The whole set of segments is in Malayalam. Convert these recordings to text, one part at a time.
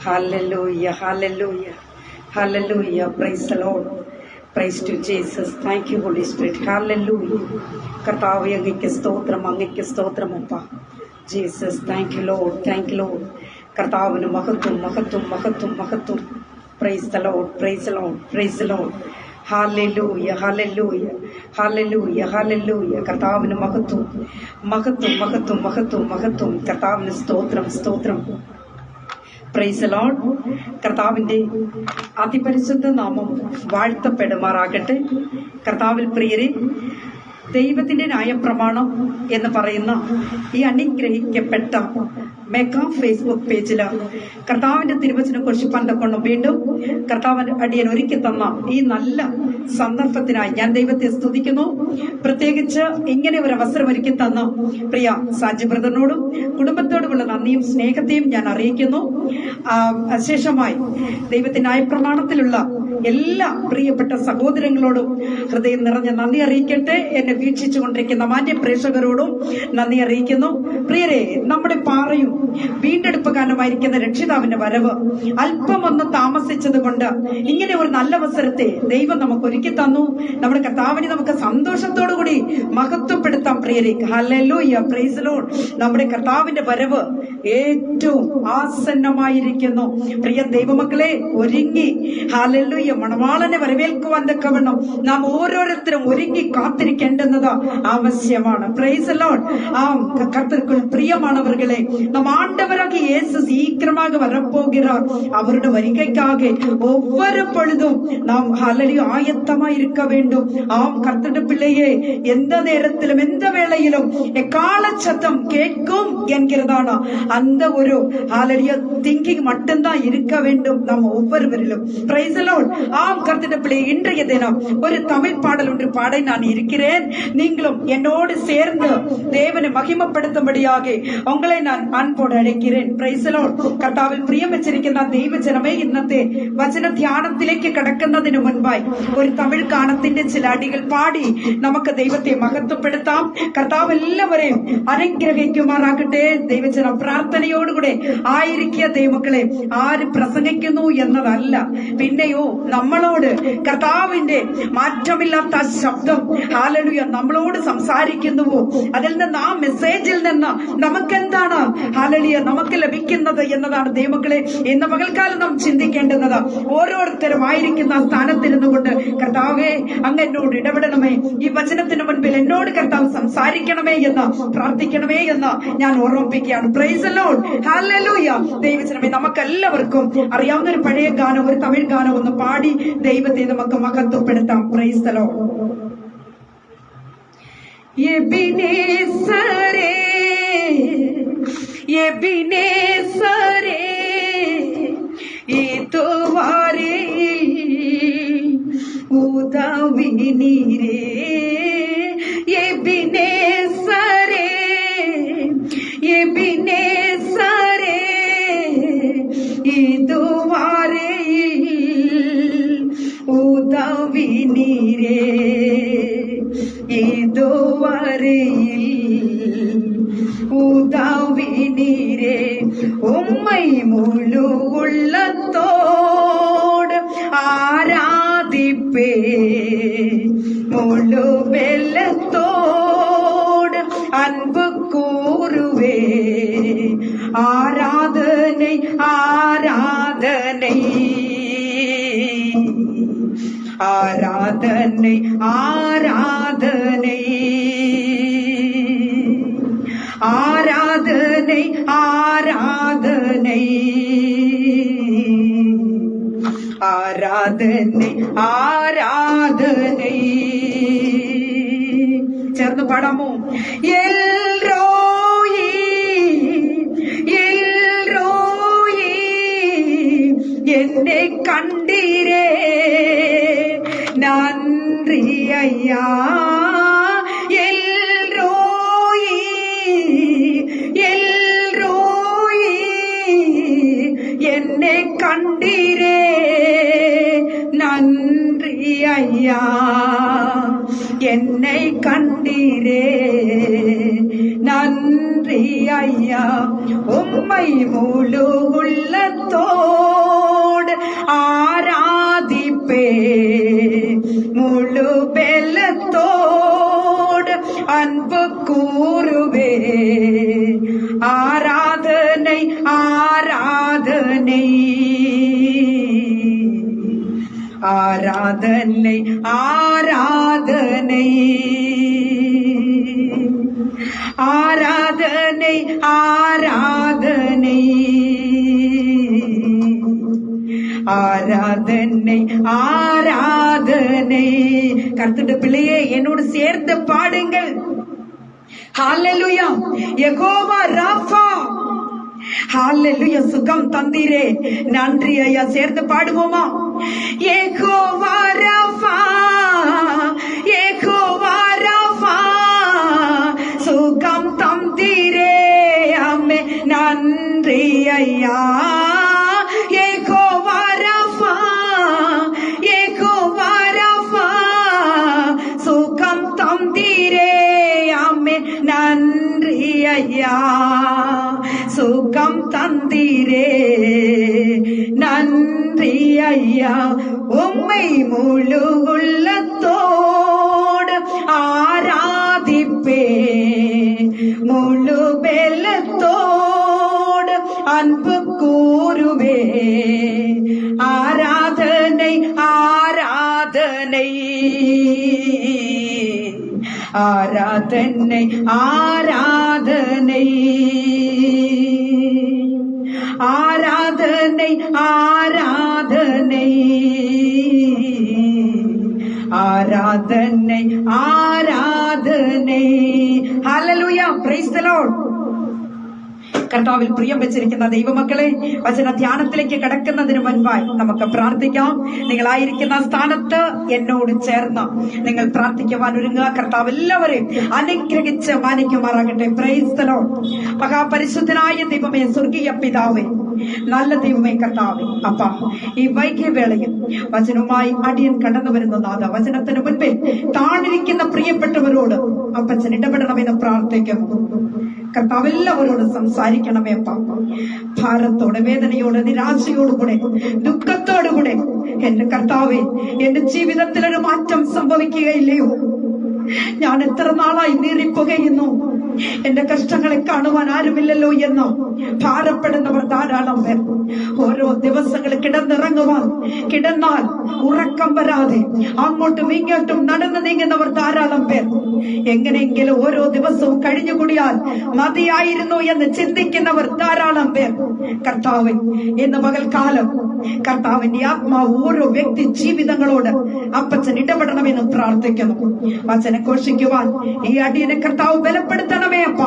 Hallelujah, hallelujah, hallelujah. Praise the Lord. Praise to Jesus. Thank you, Holy Spirit. Hallelujah. കർത്താവേ, അങ്ങയ്ക്ക് സ്തോത്രം, അങ്ങയ്ക്ക് സ്തോത്രം അപ്പ. Jesus, thank you Lord, thank U Lord. കർത്താവിന് മഹത്വം, മഹത്വം, മഹത്വം, മഹത്വം. Praise the Lord, praise the Lord, praise the Lord. Hallelujah, hallelujah, hallelujah, hallelujah. കർത്താവിന് മഹത്വം, മഹത്വം, മഹത്വം, മഹത്വം, മഹത്വം. കർത്താവിന് സ്തോത്രം, സ്തോത്രം. Price the Lord. കർത്താവിൻ്റെ അതിപരിശുദ്ധ നാമം വാഴ്ത്തപ്പെടുമാറാകട്ടെ. കർത്താവിൽ പ്രിയരെ, ദൈവത്തിൻ്റെ ന്യായപ്രമാണം എന്ന് പറയുന്ന ഈ അനുഗ്രഹിക്കപ്പെട്ട മെഗാ ഫേസ്ബുക്ക് പേജിൽ കർത്താവിൻ്റെ തിരുവചനം കുറിച്ച് പന്തക്കൊണ്ടും വീണ്ടും കർത്താവിൻ്റെ അടിയൻ ഒരുക്കി തന്ന ഈ നല്ല സന്ദർഭത്തിനായി ഞാൻ ദൈവത്തെ സ്തുതിക്കുന്നു. പ്രത്യേകിച്ച് ഇങ്ങനെ ഒരു അവസരം ഒരുക്കി തന്ന പ്രിയ സാജി ബ്രദറിനോടും കുടുംബത്തോടുമുള്ള നന്ദിയും സ്നേഹത്തെയും ഞാൻ അറിയിക്കുന്നു. ശേഷമായി ദൈവത്തിന്റെ ന്യായപ്രമാണത്തിലുള്ള എല്ലാ പ്രിയപ്പെട്ട സഹോദരങ്ങളോടും ഹൃദയം നിറഞ്ഞ നന്ദി അറിയിക്കട്ടെ. എന്നെ വീക്ഷിച്ചു കൊണ്ടിരിക്കുന്ന മാന്യ പ്രേക്ഷകരോടും നന്ദി അറിയിക്കുന്നു. പ്രിയരെ, നമ്മുടെ പാറയും വീണ്ടെടുപ്പുകാരനുമായിരിക്കുന്ന രക്ഷിതാവിന്റെ വരവ് അല്പം ഒന്ന് താമസിച്ചത് കൊണ്ട് ഇങ്ങനെ ഒരു നല്ല അവസരത്തെ ദൈവം നമുക്ക് ഒരുക്കി തന്നു. നമ്മുടെ കർത്താവിനെ നമുക്ക് സന്തോഷത്തോടുകൂടി മഹത്വപ്പെടുത്താം. പ്രിയരെ, ഹല്ലേലൂയ, പ്രൈസ് ദി ലോർഡ്. നമ്മുടെ കർത്താവിന്റെ വരവ് ഏറ്റവും ആസന്നമായിരിക്കുന്നു. പ്രിയ ദൈവമക്കളെ, ഒരുങ്ങി ഹല്ലേലൂയ മണവാളനെ വരവേൽക്കുവാൻ തക്കവണ്ണം നാം ഓരോരുത്തരും ഒരുങ്ങി കാത്തിരിക്കേണ്ടുന്നത് ആവശ്യമാണ്. Price the Lord. കർത്തർക്കുள் பிரியமானவர்களே, நம் ஆண்டவராகிய இயேசு சீக்கிரமாக வரப்போகிறார். அவருடைய வருகைக்காக ஒவ்வொரு பொழுதும் நாம் ஹல்லேலூயா ஆயத்தமாய் இருக்க வேண்டும். ஆம் கர்த்தருடைய பிள்ளையே, எந்த நேரத்திலும் எந்த வேளையிலும் எக்கால சத்தம் கேட்கும் என்கிறதான அந்த ஒரு ஹல்லேலூயா திங்கிங் மட்டும்தான் இருக்க வேண்டும் நாம் ஒவ்வொருவரிலும். Praise the Lord. ஆம் கர்த்தருடைய பிள்ளையே, இன்றைய தினம் ஒரு தமிழ் பாடல் ஒன்று பாட நான் இருக்கிறேன். நீங்களும் என்னோடு சேர்ந்து தேவனை மகிமைப்படுத்தும்படியாக ഉങ്ങളെ ഞാൻ അൻപോടെ അടയ്க்கிறேன். Praise the Lord. കർത്താവിൽ പ്രിയം വെച്ചിരിക്കുന്ന ദൈവജനമേ, ഇന്നത്തെ വചന ധ്യാനത്തിലേക്ക് കടക്കുന്നതിന് മുൻപായി ഒരു തമിഴ് ഗാനത്തിന്റെ ചില അടികൾ പാടി നമുക്ക് ദൈവത്തെ മഹത്വപ്പെടുത്താം. കർത്താവ് എല്ലാവരെയും അനുഗ്രഹിക്കുമാറാകട്ടെ. ദൈവജനം പ്രാർത്ഥനയോടുകൂടെ ആയിരിക്കുക. ദൈവമക്കളെ, ആര് പ്രസംഗിക്കുന്നു എന്നതല്ല, പിന്നെയോ നമ്മളോട് കർത്താവിന്റെ മാറ്റമില്ലാത്ത ശബ്ദം ഹല്ലേലൂയ നമ്മളോട് സംസാരിക്കുന്നുവോ, അതിൽ നിന്ന് ആ മെസ്സേജിൽ നിന്ന് നമുക്കെന്താണ് ഹല്ലേലൂയ നമുക്ക് ലഭിക്കുന്നത് എന്നതാണ് ദൈവമക്കളെ ഇന്ന് പകൽക്കാലം നാം ചിന്തിക്കേണ്ടുന്നത്. ഓരോരുത്തരും ആയിരിക്കുന്ന സ്ഥാനത്തിരുന്നു കൊണ്ട് കർത്താവേ, അങ്ങ് എന്നോട് ഇടപെടണമേ, ഈ വചനത്തിന് മുൻപിൽ എന്നോട് കർത്താവ് സംസാരിക്കണമേ എന്ന് പ്രാർത്ഥിക്കണമേ എന്ന് ഞാൻ ഓർമ്മിപ്പിക്കുകയാണ്. Price the Lord. ഹല്ലേലൂയ. ദൈവജനമേ, നമുക്കെല്ലാവർക്കും അറിയാവുന്ന ഒരു പഴയ ഗാനം, ഒരു തമിഴ് ഗാനം ഒന്ന് പാടി ദൈവത്തെ നമുക്ക് മഹത്വപ്പെടുത്താം. Praise the Lord. എബിനേസരേ, എബിനേസരേ, ഇതുവരെ ഉദവി നീരേ. എബിനേസരേ, എബിനേസരേ, ഇതുവരെ ഉദവി നീരേ. இதுவரையில் உதவி நீரே. உம்மை முழு உள்ளத்தோடு ஆராதிப்பே, முழு வெள்ளத்தோடு அன்பு கூறுவே. ஆராதனை, ஆராதனை, ஆராதனை, ஆராதனை, ஆராதனை, ஆராதனை, ஆராதனை, ஆராதனை. ചേർന്ന് പാടാമോ? എൽറോയി, എൽറോയി, എന്നെ കണ്ടീരേ, നന്ദി അയ്യാ. എൽറോയി, എൽറോയി, എന്നെ കണ്ടീരേ, നന്ദി അയ്യാ. என்னை கண்டீரே, நன்றி ஐயா உம்மை முழு உள்ளத்தோடு ஆராதிப்பே, முழு பெலத்தோடு அன்பு கூறுவே. ஆராதனை ஆராதனை ஆராதனை ஆராதனை ஆராதனை ஆராதனை ஆராதனை ஆராதனை. கர்த்தருடைய பிள்ளையே என்னோடு சேர்ந்து பாடுங்கள். ஹல்லேலூயா. யெகோவா ராஃபா. ஹல்லேலூயா. சுகம் தந்தீரே, நன்றி ஐயா. சேர்ந்து பாடுவோமா? யெகோவா ராஃபா, யெகோவா ராஃபா, சுகம் தந்தீரே, அம்மே நன்றி ஐயா. யெகோவா ராஃபா, யெகோவா ராஃபா, சுகம் தந்தீரே, அம்மே நன்றி ஐயா. சுகம் தந்தீரே, நன்றி ஐயா. உம்மை முழு உள்ளத்தோடு ஆராதிப்பே, முழு பெலத்தோடு அன்பு கூறுவே. ஆராதனை ஆராதனை ஆராதனை ஆராதனை ஆராதனை ஆராதனை ஆராதனை ആരാധനേ. ഹല്ലേലൂയ. Praise the Lord. കർത്താവിൽ പ്രിയം വെച്ചിരിക്കുന്ന ദൈവമക്കളെ, വചന ധ്യാനത്തിലേക്ക് കടക്കുന്നതിന് മുൻപായി നമുക്ക് പ്രാർത്ഥിക്കാം. നിങ്ങളായിരിക്കുന്ന സ്ഥാനത്ത് എന്നോട് ചേർന്ന് നിങ്ങൾ പ്രാർത്ഥിക്കുവാൻ ഒരുങ്ങുക. കർത്താവ് എല്ലാവരെയും അനുഗ്രഹിച്ച് മാനിക്കുമാറാകട്ടെ. Praise the Lord. മഹാപരിശുദ്ധനായ ദൈവമേ, സ്വർഗീയ പിതാവേ, നല്ല ദൈവമേ, കർത്താവേ, അപ്പാ, ഈ വൈകിയ വേളയിൽ വചനവുമായി അടിയൻ കടന്നു വരുന്ന നാഥ, വചനത്തിന് മുൻപിൽ താണിരിക്കുന്ന പ്രിയപ്പെട്ടവരോട് അപ്പച്ചൻ ഇടപെടണമെന്ന് പ്രാർത്ഥിക്കുന്നു. കർത്താവ് എല്ലാവരോടും സംസാരിക്കണമേ അപ്പ. ഭാരത്തോടെ, വേദനയോടെ, നിരാശയോടുകൂടെ, ദുഃഖത്തോടുകൂടെ എന്റെ കർത്താവേ, എന്റെ ജീവിതത്തിൽ ഒരു മാറ്റം സംഭവിക്കുകയില്ലയോ? ഞാൻ എത്ര നാളായി നീറിപ്പുകയുന്നു, എന്റെ കഷ്ടങ്ങളെ കാണുവാൻ ആരുമില്ലല്ലോ എന്ന് ഭാരപ്പെടുന്നവർ ധാരാളം പേർ. ഓരോ ദിവസങ്ങൾ കിടന്നിറങ്ങുവാൻ, കിടന്നാൽ ഉറക്കം വരാതെ അങ്ങോട്ടും ഇങ്ങോട്ടും നടന്നു നീങ്ങുന്നവർ ധാരാളം പേർ. എങ്ങനെയെങ്കിലും ഓരോ ദിവസവും കഴിഞ്ഞുകൂടിയാൽ മതിയായിരുന്നു എന്ന് ചിന്തിക്കുന്നവർ ധാരാളം പേർ. കർത്താവ്, ഇന്ന് പകൽക്കാലം കർത്താവിന്റെ ആത്മാവ് ഓരോ വ്യക്തി ജീവിതങ്ങളോട് അപ്പച്ചൻ ഇടപെടണമെന്ന് പ്രാർത്ഥിക്കുന്നു. വചനം ഘോഷിക്കുവാൻ ഈ അടിയനെ കർത്താവ് ബലപ്പെടുത്തണമേ അപ്പ.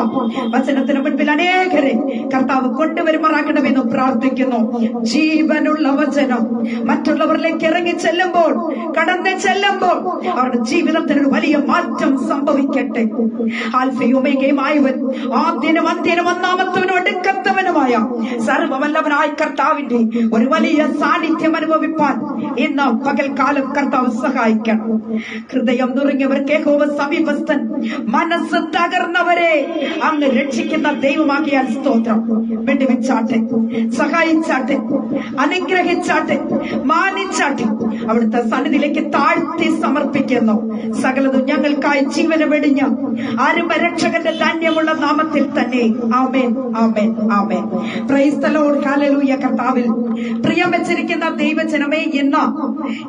വചനത്തിന് മുൻപിൽ അനേകരെ കർത്താവ് കൊണ്ടുവരുമാറാക്കണമെന്ന് പ്രാർത്ഥിക്കുന്നു. ജീവനുള്ള വചനം മറ്റുള്ളവരിലേക്ക് ഇറങ്ങി ചെല്ലുമ്പോൾ, കടന്നു ചെല്ലുമ്പോൾ അവരുടെ ജീവിതത്തിനൊരു വലിയ മാറ്റം സംഭവിക്കട്ടെ. ആൽഫയും ഒമേഗയുമായവൻ, ആദ്യനും അന്ത്യനും ഒന്നാമത്തവനും ഒടുക്കത്തവനുമായ സർവ്വവല്ലഭനായ കർത്താവിന്റെ ഒരു വലിയ സാന്നിധ്യം അനുഭവിപ്പാൻ ഇന്ന് പകൽക്കാലം കർത്താവ് സഹായിക്കണം. ഹൃദയം നുറുങ്ങിയവർക്ക് യഹോവ സമീപസ്ഥൻ, മനസ്സ് തകർന്നവരെ അങ്ങ് രക്ഷിക്കുന്ന ദൈവമാകിയാൽ സ്തോത്രം. വിടുവിച്ചാട്ടെ, സഹായിച്ചാട്ടെ, അനുഗ്രഹിച്ചാട്ടെ, മാനിച്ചാട്ടെ. അവിടുത്തെ സന്നിധിയിലേക്ക് താഴ്ത്തി സമർപ്പിക്കുന്നു. സകലതും ഞങ്ങൾക്കായി ജീവന വെടിഞ്ഞ ആരംഭരക്ഷകന്റെ ധന്യമുള്ള നാമത്തിൽ തന്നെ. ആമേൻ, ആമേൻ, ആമേൻ. Praise the Lord. ഹല്ലേലൂയ. കർത്താവിൽ പ്രിയം വെച്ചിരിക്കുന്ന ദൈവജനമേ, ഇന്ന്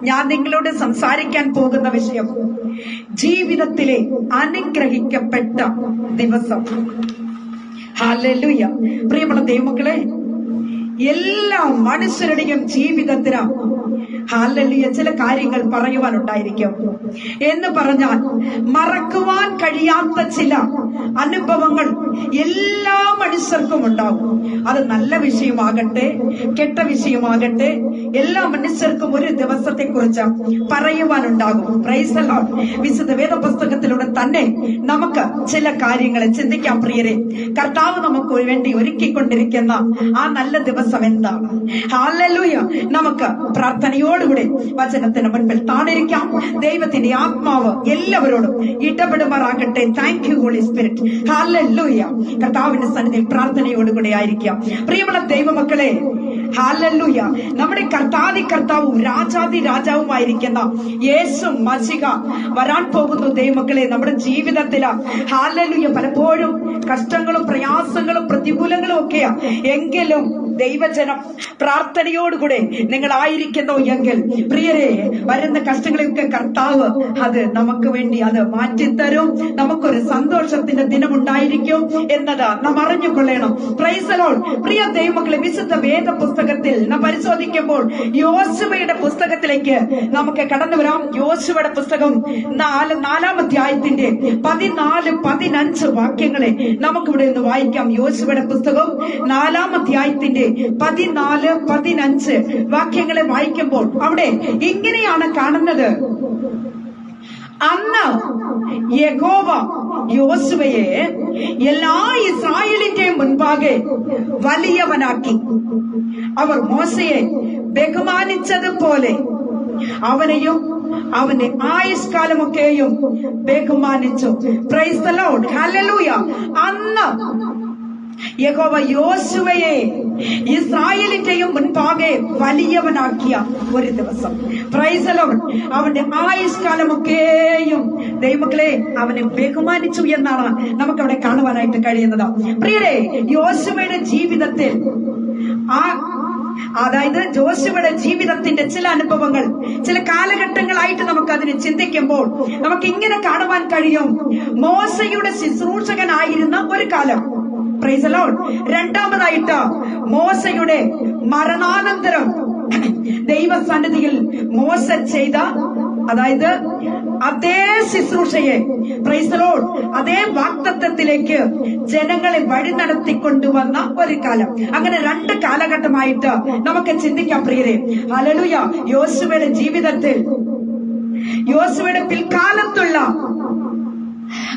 ഞാൻ നിങ്ങളോട് സംസാരിക്കാൻ പോകുന്ന വിഷയം ജീവിതത്തിലെ അനുഗ്രഹിക്കപ്പെട്ട ദിവസം. ഹല്ലേലൂയ. പ്രിയമുള്ള ദൈവമക്കളെ, എല്ലാ മനുഷ്യരുടെയും ജീവിതത്തിന് ഹല്ലേലൂയ ചില കാര്യങ്ങൾ പറയുവാനുണ്ടായിരിക്കും. എന്ന് പറഞ്ഞാൽ മറക്കുവാൻ കഴിയാത്ത ചില അനുഭവങ്ങൾ എല്ലാ മനുഷ്യർക്കും ഉണ്ടാകും. അത് നല്ല വിഷയമാകട്ടെ, കെട്ട വിഷയമാകട്ടെ, എല്ലാ മനുഷ്യർക്കും ഒരു ദിവസത്തെ കുറിച്ച് പറയുവാനുണ്ടാകും. Price the Lord. വിശുദ്ധ വേദപുസ്തകത്തിലൂടെ തന്നെ നമുക്ക് ചില കാര്യങ്ങളെ ചിന്തിക്കാം. പ്രിയരെ, കർത്താവ് നമുക്ക് വേണ്ടി ഒരുക്കിക്കൊണ്ടിരിക്കുന്ന ആ നല്ല ദിവസം എന്താണ്? ഹല്ലേലൂയ. നമുക്ക് പ്രാർത്ഥനയോടുകൂടി വചനത്തിന് മുൻപിൽ താണിരിക്കാം. ദൈവത്തിന്റെ ആത്മാവ് എല്ലാവരോടും ഇടപെടുമാറാകട്ടെ. Thank you Holy Spirit. ഹല്ലേലൂയ. കർത്താവിന്റെ സന്നിധി സന്നിധിയിൽ പ്രാർത്ഥനയോടുകൂടെ ആയിരിക്കാം. പ്രിയമുള്ള ദൈവമക്കളെ, ഹല്ലേലൂയ, നമ്മുടെ കർത്താവും രാജാതി രാജാവുമായിരിക്കുന്ന യേശു മശിഹ വരാൻ പോകുന്നു. ദൈവമക്കളെ, നമ്മുടെ ജീവിതത്തില് ഹല്ലേലൂയ പലപ്പോഴും കഷ്ടങ്ങളും പ്രയാസങ്ങളും പ്രതികൂലങ്ങളും ഒക്കെയാ. എങ്കിലും ദൈവജനം പ്രാർത്ഥനയോടുകൂടെ നിങ്ങളായിരിക്കുന്നു എങ്കിൽ പ്രിയരെ, വരുന്ന കഷ്ടങ്ങളെയൊക്കെ കർത്താവ് അത് നമുക്ക് വേണ്ടി അത് മാറ്റിത്തരും. നമുക്കൊരു സന്തോഷത്തിന്റെ ദിനമുണ്ടായിരിക്കും എന്നത് നാം അറിഞ്ഞുകൊള്ളണം. Praise the Lord. പ്രിയ ദൈവമക്കളെ, വിശുദ്ധ വേദ പുസ്തകത്തിൽ നാം പരിശോധിക്കുമ്പോൾ യോശുവയുടെ പുസ്തകത്തിലേക്ക് നമുക്ക് കടന്നു വരാം. യോശുവയുടെ പുസ്തകം 4-ാം അധ്യായത്തിന്റെ 14-15 വാക്യങ്ങളെ നമുക്കിവിടെ നിന്ന് വായിക്കാം. യോശുവയുടെ പുസ്തകം 4-ാം അധ്യായത്തിന്റെ 14-15 വാക്യങ്ങളെ വായിക്കുമ്പോൾ അവിടെ ഇങ്ങനെയാണ് കാണുന്നത്. അന്ന് യഹോവ യോശുവയെ എല്ലാ ഇസ്രായേലിന്റെയും മുൻപാകെ വലിയവനാക്കി. അവർ മോശയെ ബഹുമാനിച്ചതുപോലെ അവനെയും അവന്റെ ആയുഷ്കാലമൊക്കെയും ബഹുമാനിച്ചു. Praise the Lord. ഹല്ലേലൂയ. അന്ന് യഹോവ യോശുവയെ ഇസ്രായേലിന്റെയും മുൻപാകെ വലിയവനാക്കിയ ഒരു ദിവസം. Praise the Lord. അവന്റെ ആയുഷ്കാലമൊക്കെയും ദൈവമക്കളെ അവനെ ബഹുമാനിച്ചു എന്നാണ് നമുക്കവിടെ കാണുവാനായിട്ട് കഴിയുന്നത്. പ്രിയരെ, യോശുവയുടെ ജീവിതത്തിൽ അതായത് യോശുവയുടെ ജീവിതത്തിന്റെ ചില അനുഭവങ്ങൾ, ചില കാലഘട്ടങ്ങളായിട്ട് നമുക്ക് അതിനെ ചിന്തിക്കുമ്പോൾ നമുക്ക് ഇങ്ങനെ കാണുവാൻ കഴിയും. മോശയുടെ ശുശ്രൂഷകനായിരുന്ന ഒരു കാലം. Price the Lord. രണ്ടാമതായിട്ട് മോശയുടെ മരണാനന്തരം ദൈവസന്നിധിയിൽ മോശ ചെയ്ത, അതായത് അതേ ശുശ്രൂഷയെ, പ്രൈസ് ദി ലോർഡ്, അതേ വാഗ്ദത്തത്തിലേക്ക് ജനങ്ങളെ വഴി നടത്തിക്കൊണ്ടുവന്ന ഒരു കാലം. അങ്ങനെ 2 കാലഘട്ടമായിട്ട് നമുക്ക് ചിന്തിക്കാം പ്രിയരെ. ഹല്ലേലൂയ. യോശുവയുടെ ജീവിതത്തിൽ, യോശുവയുടെ പിൽക്കാലത്തുള്ള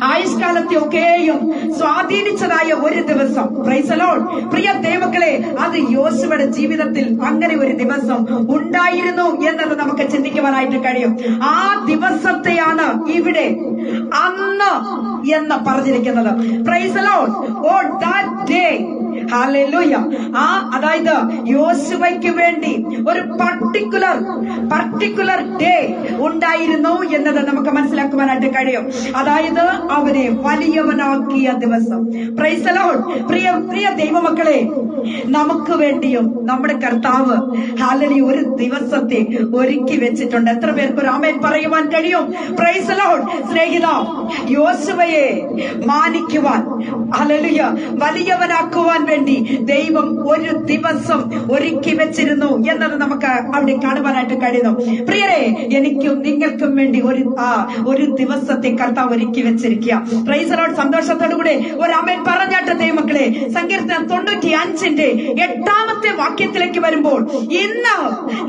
ആയുഷ്കാലത്തെ ഒക്കെയും സ്വാധീനിച്ചതായ ഒരു ദിവസം. Praise the Lord. പ്രിയ ദൈവമക്കളെ, അത് യോശുവയുടെ ജീവിതത്തിൽ അങ്ങനെ ഒരു ദിവസം ഉണ്ടായിരുന്നു എന്നത് നമുക്ക് ചിന്തിക്കുവാനായിട്ട് കഴിയും. ആ ദിവസത്തെയാണ് ഇവിടെ അന്ന് എന്ന് പറഞ്ഞിരിക്കുന്നത്. Praise the Lord. Oh that day. Hallelujah. അതായത് യോശുവയ്ക്ക് വേണ്ടി ഒരു പർട്ടിക്കുലർ ഡേ ഉണ്ടായിരുന്നു എന്നത് നമുക്ക് മനസ്സിലാക്കുവാനായിട്ട് കഴിയും. അതായത് അവനെ വലിയവനാക്കിയ ദിവസം. Praise the Lord. പ്രിയ ദൈവമക്കളെ, നമുക്ക് വേണ്ടിയും നമ്മുടെ കർത്താവ് ഹല്ലേലൂയ ഒരു ദിവസത്തെ ഒരുക്കി വെച്ചിട്ടുണ്ട്. എത്ര പേർക്ക് ഒരു ആമേൻ പറയുവാൻ കഴിയും? Praise the Lord. സ്നേഹിത, യോശുവയെ മാനിക്കുവാൻ, ഹല്ലേലൂയ വലിയവനാക്കുവാൻ വേണ്ടി ദൈവം ഒരു ദിവസം ഒരുക്കി വെച്ചിരുന്നു എന്നത് നമുക്ക് അവിടെ കാണുവാനായിട്ട് കഴിയുന്നു. പ്രിയരെ, എനിക്കും നിങ്ങൾക്കും വേണ്ടി ഒരു ദിവസത്തെ കർത്താവ് ഒരുക്കി വെച്ചിരിക്കുക. Price the Lord. സന്തോഷത്തോടുകൂടെ ഒരു ആമേൻ പറഞ്ഞാട്ടെ ദൈവമക്കളെ. സങ്കീർത്തനം 95-ന്റെ 8-ാമത്തെ വാക്യത്തിലേക്ക് വരുമ്പോൾ, ഇന്ന്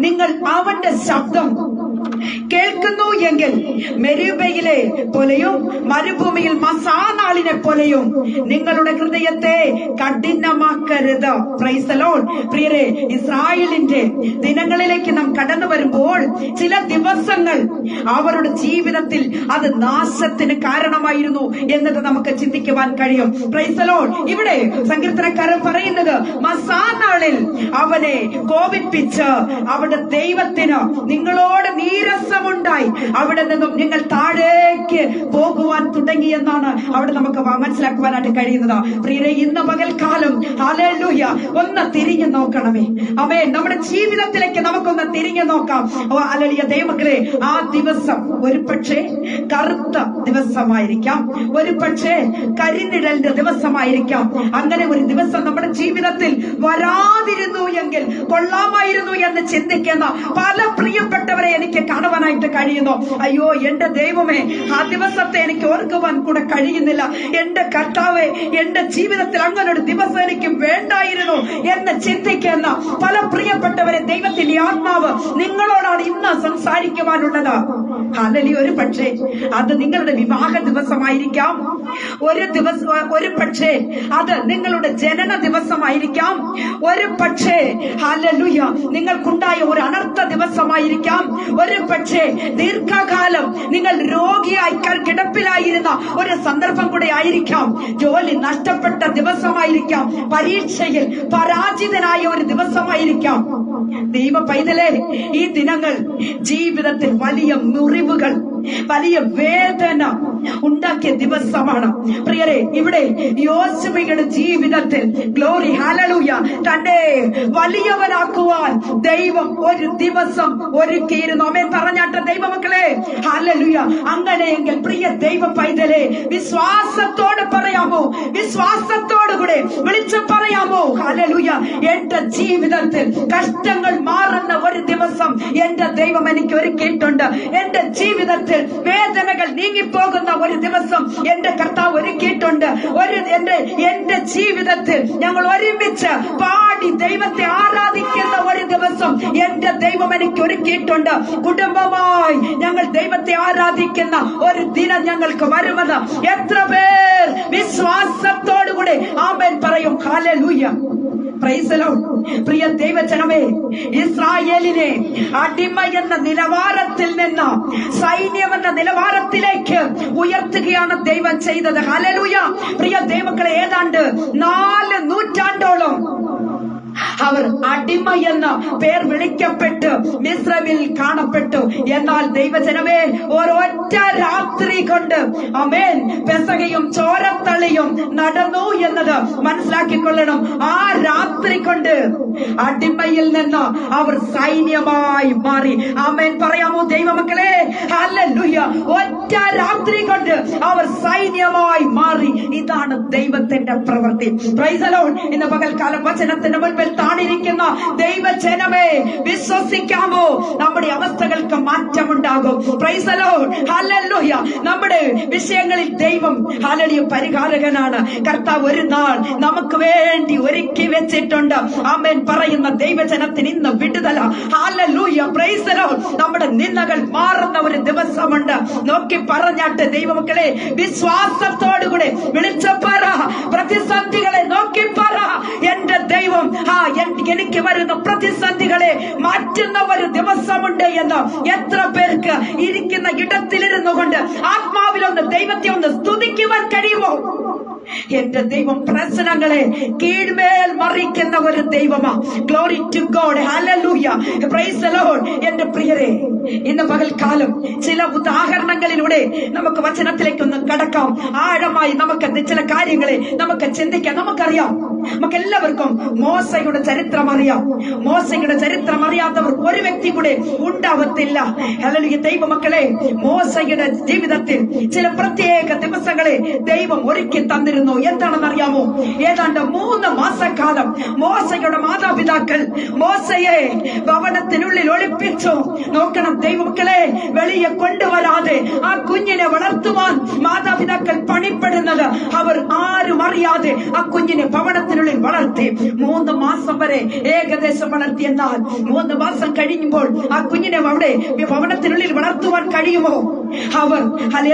നിങ്ങൾ അവന്റെ ശബ്ദം കേൾക്കുന്നു എങ്കിൽ മെരീബയിലെ പോലെയും മരുഭൂമിയിൽ മസാനാളിനെ പോലെയും നിങ്ങളുടെ ഹൃദയത്തെ കഠിനമാക്കരുത്. Price the Lord. പ്രിയരെ, ഇസ്രായേലിന്റെ ദിനങ്ങളിലേക്ക് നാം കടന്നു വരുമ്പോൾ ചില ദിവസങ്ങൾ അവരുടെ ജീവിതത്തിൽ അത് നാശത്തിന് കാരണമായിരുന്നു എന്നത് നമുക്ക് ചിന്തിക്കുവാൻ കഴിയും. Praise the Lord. ഇവിടെ സങ്കീർത്തനക്കാരൻ പറയുന്നത്, മസാനാളിൽ അവനെ കോപിപ്പിച്ച് അവിടെ ദൈവത്തിന് നിങ്ങളോട് നീരസമുണ്ടായി അവിടെ നിന്നും നിങ്ങൾ താഴേക്ക് പോകുവാൻ തുടങ്ങിയെന്നാണ് അവിടെ നമുക്ക് മനസ്സിലാക്കുവാനായിട്ട് കഴിയുന്നത്. പ്രിയരെ, ഇന്ന് പകൽക്കാലം ഹല്ലേലൂയ ഒന്ന് തിരിഞ്ഞു നോക്കണമേ. ആമേൻ. നമ്മുടെ ജീവിതത്തിലേക്ക് നമുക്കൊന്ന് തിരിഞ്ഞു നോക്കാം. ഹല്ലേലൂയ ദൈവമക്കളെ, ആ ദിവസം ഒരു പക്ഷേ കറുത്ത ദിവസമായിരിക്കാം, ഒരു പക്ഷേ കരിനിഴലിന്റെ ദിവസമായിരിക്കാം. അങ്ങനെ ഒരു ദിവസം നമ്മുടെ ജീവിതത്തിൽ വരാതിരുന്നു എങ്കിൽ കൊള്ളാമായിരുന്നു എന്ന് ചിന്തിക്കുന്ന പല പ്രിയപ്പെട്ടവരെ എനിക്ക് കാണുവാനായിട്ട് കഴിയുന്നു. അയ്യോ എന്റെ ദൈവമേ, ആ ദിവസത്തെ എനിക്ക് ഓർക്കുവാൻ കൂടെ കഴിയുന്നില്ല. എന്റെ കർത്താവേ, എന്റെ ജീവിതത്തിൽ അങ്ങനെ ഒരു ദിവസം എനിക്ക് വേണ്ട മതിയായിരുന്നു എന്ന് ചിന്തിക്കുന്ന പല പ്രിയപ്പെട്ടവരെ ദൈവത്തിന്റെ ആത്മാവ് നിങ്ങളോടാണ് ഇന്ന് സംസാരിക്കുവാനുള്ളത്. ഹല്ലേലൂയ. ഒരു പക്ഷേ അത് നിങ്ങളുടെ വിവാഹ ദിവസമായിരിക്കാം, ഒരു പക്ഷേ അത് നിങ്ങളുടെ ജനന ദിവസമായിരിക്കാം, ഒരു പക്ഷേ ഹല്ലേലൂയ നിങ്ങൾക്കുണ്ടായ ഒരു അനർത്ഥ ദിവസമായിരിക്കാം, ഒരു പക്ഷേ ദീർഘകാലം നിങ്ങൾ രോഗിയായി കിടപ്പിലായിരുന്ന ഒരു സന്ദർഭം കൂടെ ആയിരിക്കാം, ജോലി നഷ്ടപ്പെട്ട ദിവസമായിരിക്കാം, പരീക്ഷയിൽ പരാജിതനായ ഒരു ദിവസമായിരിക്കാം. ദൈവ പൈതലേ, ഈ ദിനങ്ങൾ ജീവിതത്തിൽ വലിയ മുറിവുകൾ, വലിയ വേദന ഉണ്ടാക്കിയ ദിവസമാണ്. പ്രിയരെ, ഇവിടെ യോശുവയുടെ ജീവിതത്തിൽ ഗ്ലോറി ഹല്ലേലൂയ തന്നെ വലിയവനാക്കുവാൻ ദൈവം ഒരു ദിവസം ഒരുക്കിയിരുന്നു. ആമേൻ പറഞ്ഞാട്ടെ ദൈവമക്കളെ. ഹല്ലേലൂയ. അങ്ങനെയെങ്കിൽ പ്രിയ ദൈവ പൈതലേ, വിശ്വാസത്തോടെ പറയാമോ? വിശ്വാസത്തോടുകൂടെ വിളിച്ചു പറയാമോ? ഹല്ലേലൂയ. എന്റെ ജീവിതത്തിൽ കഷ്ടങ്ങൾ മാറുന്ന ഒരു ദിവസം എന്റെ ദൈവം എനിക്ക് ഒരുക്കിയിട്ടുണ്ട്. എന്റെ ജീവിതത്തിൽ വേദനകൾ നീങ്ങിപ്പോകുന്ന ഒരു ദിവസം എന്റെ കർത്താവ് ഒരുക്കിയിട്ടുണ്ട്. എന്റെ ജീവിതത്തിൽ ഞങ്ങൾ ഒരുമിച്ച് പാടി ദൈവത്തെ ആരാധിക്കുന്ന ഒരു ദിവസം എന്റെ ദൈവം എനിക്ക് ഒരുക്കിയിട്ടുണ്ട്. കുടുംബമായി ഞങ്ങൾ ദൈവത്തെ ആരാധിക്കുന്ന ഒരു ദിനം ഞങ്ങൾക്ക് വരുമെന്ന് എത്ര പേർ വിശ്വാസത്തോടുകൂടി ആമേൻ പറയും? ഹല്ലേലൂയ. Praise the Lord. പ്രിയ ദൈവജനമേ, ഇസ്രായേലിനെ അടിമ എന്ന നിലവാരത്തിൽ നിന്ന് സൈന്യമെന്ന നിലവാരത്തിലേക്ക് ഉയർത്തുകയാണ് ദൈവം ചെയ്തത്. ഹല്ലേലൂയ. പ്രിയ ദൈവമക്കളെ, ഏതാണ്ട് 4 നൂറ്റാണ്ടോളം അവർ അടിമ എന്ന പേർ വിളിക്കപ്പെട്ട് മിസ്രൈമിൽ കാണപ്പെട്ടു. എന്നാൽ ദൈവജനമേ, ഒരൊറ്റ രാത്രി കൊണ്ട് ആമേൻ പെസഹയും ചോരത്തളിയും നടന്നു എന്നത് മനസ്സിലാക്കിക്കൊള്ളണം. ആ രാത്രി കൊണ്ട് അടിമയിൽ നിന്ന് അവർ സൈന്യമായി മാറി. ആമേൻ പറയാമോ ദൈവമക്കളെ? ഹല്ലേലൂയ. ഒറ്റ രാത്രി കൊണ്ട് അവർ സൈന്യമായി മാറി. ഇതാണ് ദൈവത്തിന്റെ പ്രവൃത്തി. Praise the Lord. ഇന്ന് പകൽക്കാലം വചനത്തിന് മുൻപിൽ താണിരിക്കുന്ന ദൈവജനമേ, വിശ്വസിക്കാമോ? നമ്മുടെ അവസ്ഥകൾക്ക് മാറ്റമുണ്ടാകും. Praise the Lord. ഹല്ലേലൂയ. നമ്മുടെ വിഷയങ്ങളിൽ ദൈവം ഹല്ലേലൂയ പരിഹാരകനാണ്. കർത്താവ് ഒരു നാൾ നമുക്ക് വേണ്ടി ഒരുക്കി വെച്ചിട്ടുണ്ട്. ആമേൻ പറയുന്ന ദൈവജനത്തിന് ഇന്ന് വിടുതല. ഹല്ലേലൂയ. Praise the Lord. നമ്മുടെ നിന്ദകൾ മാറുന്ന ഒരു ദിവസമുണ്ട്. നോക്കി പറഞ്ഞാട്ട് ദൈവമക്കളെ, വിശ്വാസത്തോടുകൂടെ വിളിച്ചു പറ. പ്രതിസന്ധികളെ നോക്കി പറ, എന്റെ ദൈവം എനിക്ക് വരുന്ന പ്രതിസന്ധികളെ മാറ്റുന്ന ഒരു ദിവസമുണ്ട് എന്ന് എത്ര പേർക്ക് ഇരിക്കുന്ന ഇടത്തിലിരുന്നു കൊണ്ട് ആത്മാവിലൊന്ന് ദൈവത്തെ ഒന്ന് സ്തുതിക്കുവാൻ കഴിയുമോ? എന്റെ ദൈവം പ്രശ്നങ്ങളെ കീഴ്മേൽ മറിക്കുന്ന ഒരു ദൈവമാ. Glory to God. ഹല്ലേലൂയ. Praise the Lord. എന്റെ പ്രിയരെ, ഇന്ന് പകൽക്കാലം ചില ഉദാഹരണങ്ങളിലൂടെ നമുക്ക് വചനത്തിലേക്ക് ഒന്ന് കടക്കാം. ആഴമായി നമുക്ക് ചില കാര്യങ്ങളെ നമുക്ക് ചിന്തിക്കാം. നമുക്കറിയാം, നമുക്ക് എല്ലാവർക്കും മോശയുടെ ചരിത്രം അറിയാം. മോശയുടെ ചരിത്രം അറിയാത്തവർ ഒരു വ്യക്തി കൂടെ ഉണ്ടാവത്തില്ല. ഹല്ലേലൂയ. ദൈവമക്കളെ, മോശയുടെ ജീവിതത്തിൽ ചില പ്രത്യേക ദിവസങ്ങളെ ദൈവം ഒരുക്കി തന്നിരുന്നു. എന്താണെന്നറിയാമോ? ഏതാണ്ട് 3 മാസക്കാലം മോശയുടെ മാതാപിതാക്കൾ മോശയെ ഭവനത്തിനുള്ളിൽ ഒളിപ്പിച്ചു. നോക്കണം ദൈവമക്കളെ, വെളിയെ കൊണ്ടുവരാതെ ആ കുഞ്ഞിനെ വളർത്തുവാൻ മാതാപിതാക്കൾ പണിപ്പെടുന്നത് അവർ ആരും അറിയാതെ ആ കുഞ്ഞിനെ ഭവനത്തിനുള്ളിൽ വളർത്തി. 3 മാസം വരെ ഏകദേശം വളർത്തി. എന്നാൽ 3 മാസം കഴിയുമ്പോൾ ആ കുഞ്ഞിനെ അവിടെ ഭവനത്തിനുള്ളിൽ വളർത്തുവാൻ കഴിയുമോ? അവർ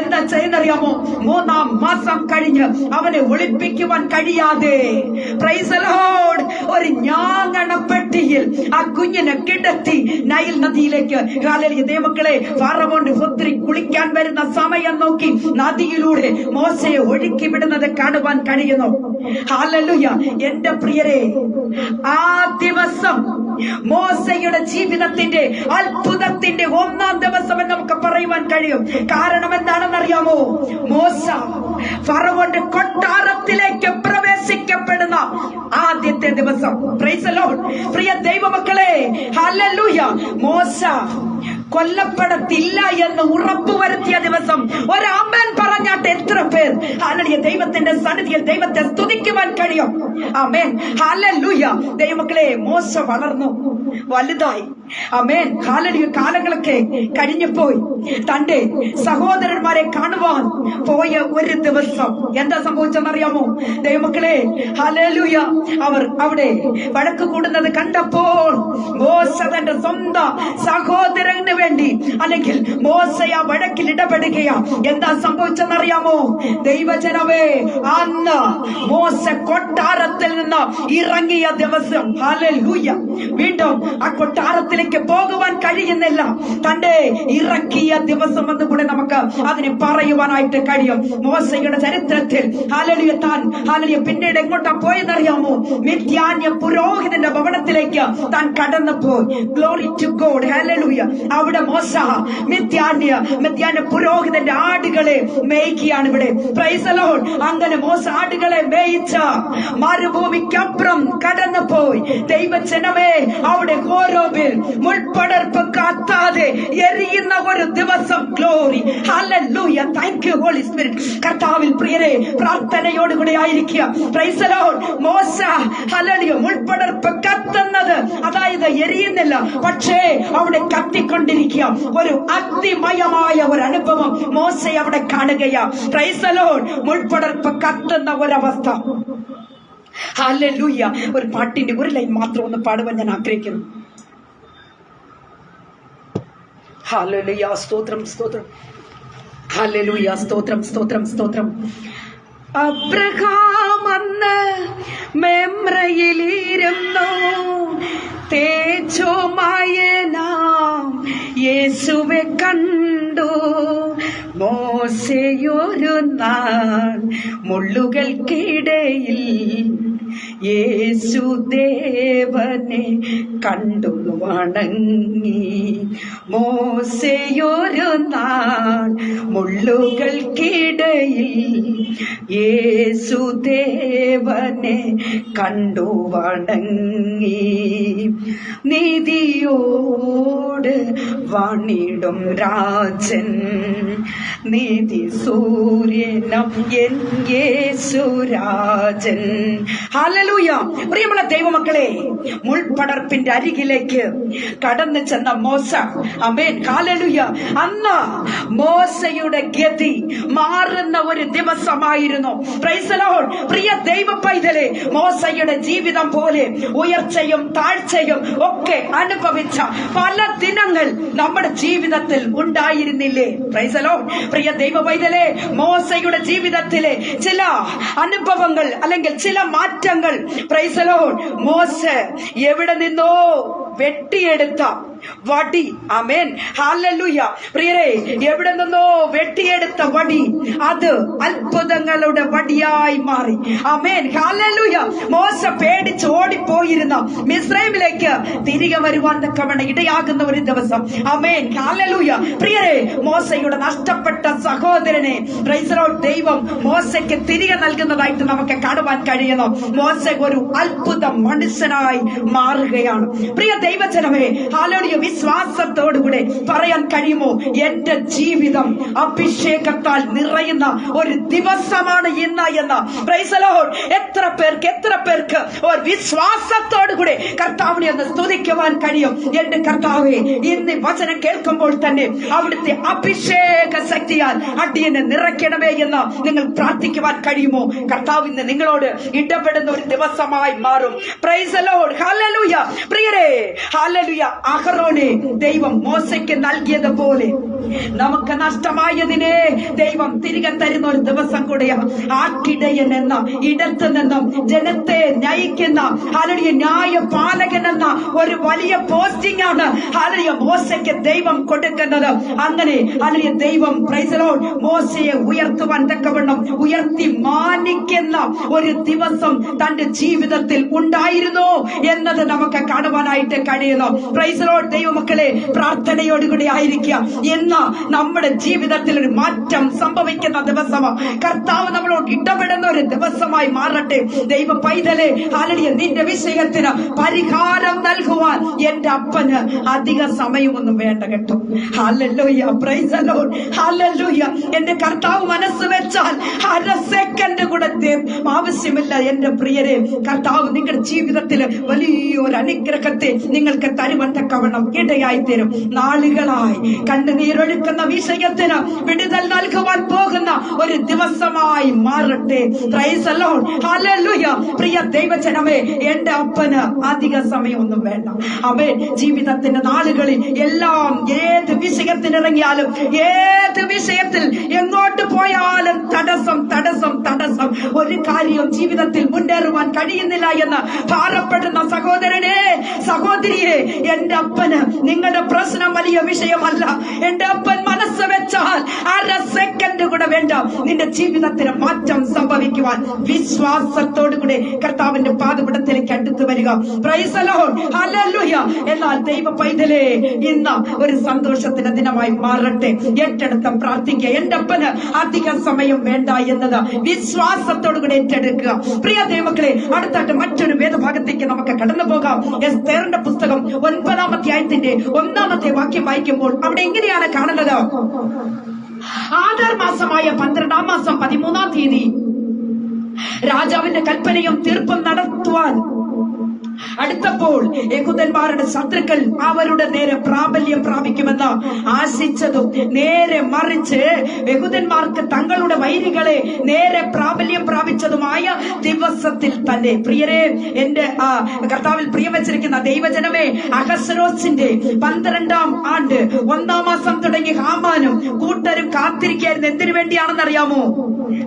എന്താ ചെയ്യുന്നറിയാമോ? 3-ാം മാസം കഴിഞ്ഞ് അവനെ ഒളിപ്പിക്കുവാൻ കഴിയാതെ പ്രൈസ് ദി ലോർഡ് ഒരു ഞാങ്ങണപ്പെട്ടിയിൽ ആ കുഞ്ഞിനെ കിടത്തി നൈൽ നദിയിലേക്ക്. ഹല്ലേലൂയ. ദൈവമക്കളെ, ഫറവോന്റെ പുത്രി കുളിക്കാൻ വരുന്ന സമയം നോക്കി നദിയിലൂടെ മോശയെ ഒഴുക്കി വിടുന്നത് കാണുവാൻ കഴിയുന്നു. ഹല്ലേലൂയ. എന്റെ പ്രിയരെ, ആ ദിവസം മോശയുടെ ജീവിതത്തിന്റെ അത്ഭുതത്തിന്റെ 1-ാം ദിവസം എന്ന് നമുക്ക് പറയുവാൻ കഴിയും. കാരണം എന്താണെന്നറിയാമോ? മോശ ഫറവോന്റെ കൊട്ടാരത്തിലേക്ക് പ്രവേശിക്കപ്പെടുന്ന ആദ്യത്തെ ദിവസം. Praise the Lord. പ്രിയ ദൈവമക്കളെ, ഹല്ലേലൂയ. മോശ കൊല്ലപ്പെടത്തില്ല എന്ന് ഉറപ്പുവരുത്തിയ ദിവസം. ഒരാമേൻ പറഞ്ഞാട്ട് എത്ര പേർ ഹല്ലേലൂയ ദൈവത്തിന്റെ സന്നിധിയിൽ ദൈവത്തെ സ്തുതിക്കുവാൻ കഴിയും? ആമേൻ. ഹല്ലേലൂയ. ദൈവമക്കളെ, മോശ വളർന്നു വലുതായി. ആമേൻ. ഹല്ലേലൂയ. കാലങ്ങളൊക്കെ കഴിഞ്ഞുപോയി. തന്റെ സഹോദരന്മാരെ കാണുവാൻ പോയ ഒരു ദിവസം എന്താ സംഭവിച്ചെന്നറിയാമോ ദൈവമക്കളെ? ഹല്ലേലൂയ. അവർ അവിടെ വഴക്ക് കൂടുന്നത് കണ്ടപ്പോൾ മോശ തന്റെ സ്വന്തം സഹോദരന് വേണ്ടി, അല്ലെങ്കിൽ മോശ ആ വഴക്കിൽ ഇടപെടുകയാ. എന്താ സംഭവിച്ചെന്നറിയാമോ ദൈവജനമേ? അന്ന് മോശ കൊട്ടാരത്തിൽ നിന്ന് ഇറങ്ങിയ ദിവസം, ഹല്ലേലൂയ, വീണ്ടും ആ കൊട്ടാരത്തിലേക്ക് പോകുവാൻ കഴിയുന്നില്ല. തന്റെ ഇറക്കിയ ദിവസം എന്ന് കൂടെ നമുക്ക് അതിനെ പറയുവാനായിട്ട് കഴിയും. മോശയുടെ ചരിത്രത്തിൽ ഹല്ലേലൂയ താൻ ഹല്ലേലൂയ പിന്നീട് എങ്ങോട്ടാ പോയെന്നറിയാമോ? മിദ്യാന്യ പുരോഹിതന്റെ ഭവനത്തിലേക്ക് താൻ കടന്നുപോയി. Glory to God. ഹല്ലേലൂയ. അവിടെ മോശ മിദ്യാന്യ പുരോഹിതന്റെ ആടുകളെ മേയ്ക്കുകയാണ് ഇവിടെ. Praise the Lord. അങ്ങനെ മോശ ആടുകളെ മേയിച്ച മരുഭൂമിക്കപ്പുറം കടന്നുപോയി. ദൈവജനമേ, അവിടെ ഹോരോബിൽ മുൾപടർപ്പ് കാത്താതെ എരിയുന്ന ഒരു ദിവസം. Glory. Hallelujah. Thank you Holy Spirit. കർത്താവിൽ പ്രിയരെ, പ്രാർത്ഥനയോടുകൂടി ആയിരിക്കുക. Praise the Lord. മോശ ഹല്ലേലൂയ മുൾപടർപ്പ് കത്തുന്നത്, അതായത് എരിയുന്നില്ല, പക്ഷേ അവിടെ കത്തിക്കൊണ്ടിരിക്കുക. ഒരു അഗ്നിമയമായ ഒരു അനുഭവം മോശ അവിടെ കാണുകയാ. Praise the Lord. മുൾപടർപ്പ് കത്തുന്ന ഒരവസ്ഥ. ഹല്ലേലൂയ. ഒരു പാട്ടിന്റെ ഒരു ലൈൻ മാത്രം ഒന്ന് പാടുവാൻ ഞാൻ ആഗ്രഹിക്കുന്നു. ഹല്ലേലൂയ. സ്തോത്രം, സ്തോത്രം. ഹല്ലേലൂയ. സ്തോത്രം, സ്തോത്രം, സ്തോത്രം. അബ്രഹാം അന്ന് മെമ്രയിലിരുന്നു, തേജോമായ നാം യേശുവെ കണ്ടു. മോശയൊരു നാൾ മുള്ളുകൾക്കിടയിൽ യേശുദേവനെ കണ്ടു വണങ്ങി. മോശയൊരു നാൾ മുള്ളുകൾക്കിടയിൽ യേശുദേവനെ കണ്ടു വണങ്ങി. നീതിയോട് വാണിടും രാജൻ, നീതി സൂര്യനം എൻ യേശുരാജൻ. ഹല്ലേലൂയ. പ്രിയമുള്ള ദൈവമക്കളെ, മുൾപടർപ്പിന്റെ അരികിലേക്ക് കടന്നു ചെന്ന മോശ, ആമേൻ, ഹല്ലേലൂയ, അന്ന് മോശയുടെ ഗതി മാറുന്ന ഒരു ദിവസമായിരുന്നു. Price the Lord. പ്രിയ ദൈവ പൈതലേ, മോശയുടെ ജീവിതം പോലെ ഉയർച്ചയും താഴ്ചയും ഒക്കെ അനുഭവിച്ച പല ദിനങ്ങൾ നമ്മുടെ ജീവിതത്തിൽ ഉണ്ടായിരുന്നില്ലേ? Price the Lord. പ്രിയ ദൈവ പൈതലേ, മോശയുടെ ജീവിതത്തിലെ ചില അനുഭവങ്ങൾ അല്ലെങ്കിൽ ചില മാറ്റങ്ങൾ, പ്രൈസ് ദി ലോർഡ്, മോശ എവിടെ നിന്നോ വെട്ടിയെടുത്ത വടി, ആമേൻ, ഹല്ലേലൂയ, പ്രിയരെ, എവിടെ നിന്നോ വെട്ടിയെടുത്ത വടി അത് അത്ഭുതങ്ങളുടെ വടിയായി മാറി. ആമേൻ, ഹല്ലേലൂയ. മോശ പേടിച്ച് ഓടിപ്പോയിരുന്ന മിസ്രൈമിലേക്ക് തിരികെ വരുവാൻ തക്കവണ്ണം ഇടയാകുന്ന ഒരു ദിവസം. ആമേൻ, ഹല്ലേലൂയ. പ്രിയരെ, മോശയുടെ നഷ്ടപ്പെട്ട സഹോദരനെ, പ്രൈസ് ദി ലോർഡ്, ദൈവം മോശയ്ക്ക് തിരികെ നൽകുന്നതായിട്ട് നമുക്ക് കാണുവാൻ കഴിയുന്നു. മോശ ഒരു അത്ഭുത മനുഷ്യനായി മാറുകയാണ്. പ്രിയ ദൈവജനമേ, ഹല്ലേലൂയ, വിശ്വാസത്തോടുകൂടെ പറയാൻ കഴിയുമോ? എന്റെ ജീവിതം അഭിഷേകത്താൽ നിറയുന്ന ഒരു ദിവസമാണ് ഇന്ന് എന്ന്. Price the Lord. എത്ര പേർക്ക് ഒരു വിശ്വാസത്തോടുകൂടെ കർത്താവിനെ ഒന്ന് സ്തുതിക്കുവാൻ കഴിയും? എന്റെ കർത്താവേ, ഇന്ന് വചനം കേൾക്കുമ്പോൾ തന്നെ അവിടുത്തെ അഭിഷേക ശക്തിയാൽ അടിയനെ നിറയ്ക്കണമേ എന്ന് നിങ്ങൾ പ്രാർത്ഥിക്കുവാൻ കഴിയുമോ? കർത്താവ് ഇന്ന് നിങ്ങളോട് ഇടപെടുന്ന ഒരു ദിവസമായി മാറും. Price the Lord. ഹല്ലേലൂയ. പ്രിയരെ, ഹല്ലേലൂയ, അഹറോനെ ദൈവം മോശയ്ക്ക് നൽകിയതുപോലെ നമുക്ക് നഷ്ടമായതിനെ ദൈവം തിരികെ തരുന്ന ഒരു ദിവസം കൂടെയാണ്. ആട്ടിടയൻ എന്ന ഇടത്ത് നിന്നും ജനത്തെ നയിക്കുന്ന ഹല്ലേലൂയ ന്യായപാലകൻ എന്ന ഒരു വലിയ പോസ്റ്റിംഗ് ആണ് ഹല്ലേലൂയ മോശയ്ക്ക് ദൈവം കൊടുക്കുന്നത്. അങ്ങനെ ഹല്ലേലൂയ ദൈവം, പ്രൈസ് ദി ലോർഡ്, മോശയെ ഉയർത്തുവാൻ തക്കവണ്ണം ഉയർത്തി മാനിക്കുന്ന ഒരു ദിവസം തന്റെ ജീവിതത്തിൽ ഉണ്ടായിരുന്നു എന്നത് നമുക്ക് കാണുവാനായിട്ട് കഴിയുന്നു. Praise the Lord. ദൈവമക്കളെ, പ്രാർത്ഥനയോടുകൂടി ആയിരിക്കുക. ഇന്ന് നമ്മുടെ ജീവിതത്തിൽ ഒരു മാറ്റം സംഭവിക്കുന്ന ദിവസമാണ്. കർത്താവ് നമ്മളോട് ഇടപെടുന്ന ഒരു ദിവസമായി മാറട്ടെ. ദൈവ പൈതലേ, ഹല്ലേലൂയ, നിന്റെ വിഷയത്തിൽ വിഷയത്തിന് പരിഹാരം നൽകുവാൻ എന്റെ അപ്പന് അധിക സമയമൊന്നും വേണ്ട കേട്ടോ. Hallelujah, praise the Lord, hallelujah. എന്റെ കർത്താവ് മനസ്സ് വെച്ചാൽ അര സെക്കൻഡ് കൂടെ ആവശ്യമില്ല. എന്റെ പ്രിയരെ, കർത്താവ് നിങ്ങളുടെ ജീവിതത്തിൽ വലിയൊരു അനുഗ്രഹത്തെ നിങ്ങൾക്ക് തരുവാൻ തക്കവണ്ണം ഇടയായി തരും. നാളുകളായി കണ്ണുനീരൊഴുക്കുന്ന വിഷയത്തിന് വിടുതൽ നൽകുവാൻ പോകുന്ന ഒരു ദിവസമായി മാറട്ടെ. പ്രൈസ് ദി ലോർഡ്, ഹല്ലേലൂയ. പ്രിയ ദൈവജനമേ, എന്റെ അപ്പന് അധിക സമയമൊന്നും വേണ്ട. അവൻ ജീവിതത്തിന്റെ നാളുകളിൽ എല്ലാം ഏത് വിഷയത്തിനിറങ്ങിയാലും ഏത് വിഷയത്തിൽ എങ്ങോട്ട് പോയാലും തടസ്സം തടസ്സം തടസ്സം, ഒരു കാര്യം ജീവിതത്തിൽ മുന്നേറുവാൻ കഴിയുന്നില്ല എന്ന് ഭാരപ്പെടുന്ന സഹോദരനെ, സഹോദരിയെ, എന്റെ അപ്പന് നിങ്ങളുടെ പ്രശ്നം വലിയ വിഷയമല്ല. എന്റെ അപ്പൻ മനസ്സ് വെച്ചാൽ അര സെക്കൻഡ് കൂടെ വേണ്ട നിന്റെ ജീവിതത്തിന് മാറ്റം സംഭവിക്കുവാൻ വിശ്വാസത്തോടുകൂടെ കർത്താവിന്റെ പാദപീഠത്തിലേക്ക് അടുത്തു വരിക. Price the Lord, hallelujah. എന്നാൽ ദൈവ പൈതലേ, ഇന്ന് ഒരു സന്തോഷത്തിന്റെ ദിനമായി മാറട്ടെ. ഏറ്റെടുത്ത് പ്രാർത്ഥിക്കുക. എന്റെ അപ്പന് അധിക സമയം വേണ്ട എന്നത് വിശ്വാസത്തോടുകൂടി ഏറ്റെടുക്കുക. പ്രിയ ദൈവമക്കളെ, അടുത്തായിട്ട് മറ്റൊരു വേദഭാഗത്തേക്ക് നമുക്ക് കടന്നു പോകാം. എസ്തേറിന്റെ പുസ്തകം 9-ാം അധ്യായത്തിന്റെ 1-ാമത്തെ വാക്യം വായിക്കുമ്പോൾ അവിടെ എങ്ങനെയാണ് കാണുന്നത്? ആദാർ മാസമായ 12-ാം മാസം 13-ാം തീയതി രാജാവിന്റെ കൽപ്പനയും തീർപ്പും നടത്തുവാൻ അടുത്തപ്പോൾ യഹൂദന്മാരുടെ ശത്രുക്കൾ അവരുടെ നേരെ പ്രാബല്യം പ്രാപിക്കുമെന്ന് ആശിച്ചതും നേരെ മറിച്ച് യഹൂദന്മാർക്ക് തങ്ങളുടെ വൈരികളെ നേരെ പ്രാബല്യം പ്രാപിച്ചതുമായ ദിവസത്തിൽ തന്നെ, പ്രിയരെ, എന്റെ കർത്താവിൽ പ്രിയം വെച്ചിരിക്കുന്ന ദൈവജനമേ, അഹസ്വേരോസിന്റെ 12-ാം ആണ്ട് 1-ാം മാസം തുടങ്ങി ഹാമാനും കൂട്ടരും കാത്തിരിക്കായിരുന്നു. എന്തിനു വേണ്ടിയാണെന്ന് അറിയാമോ?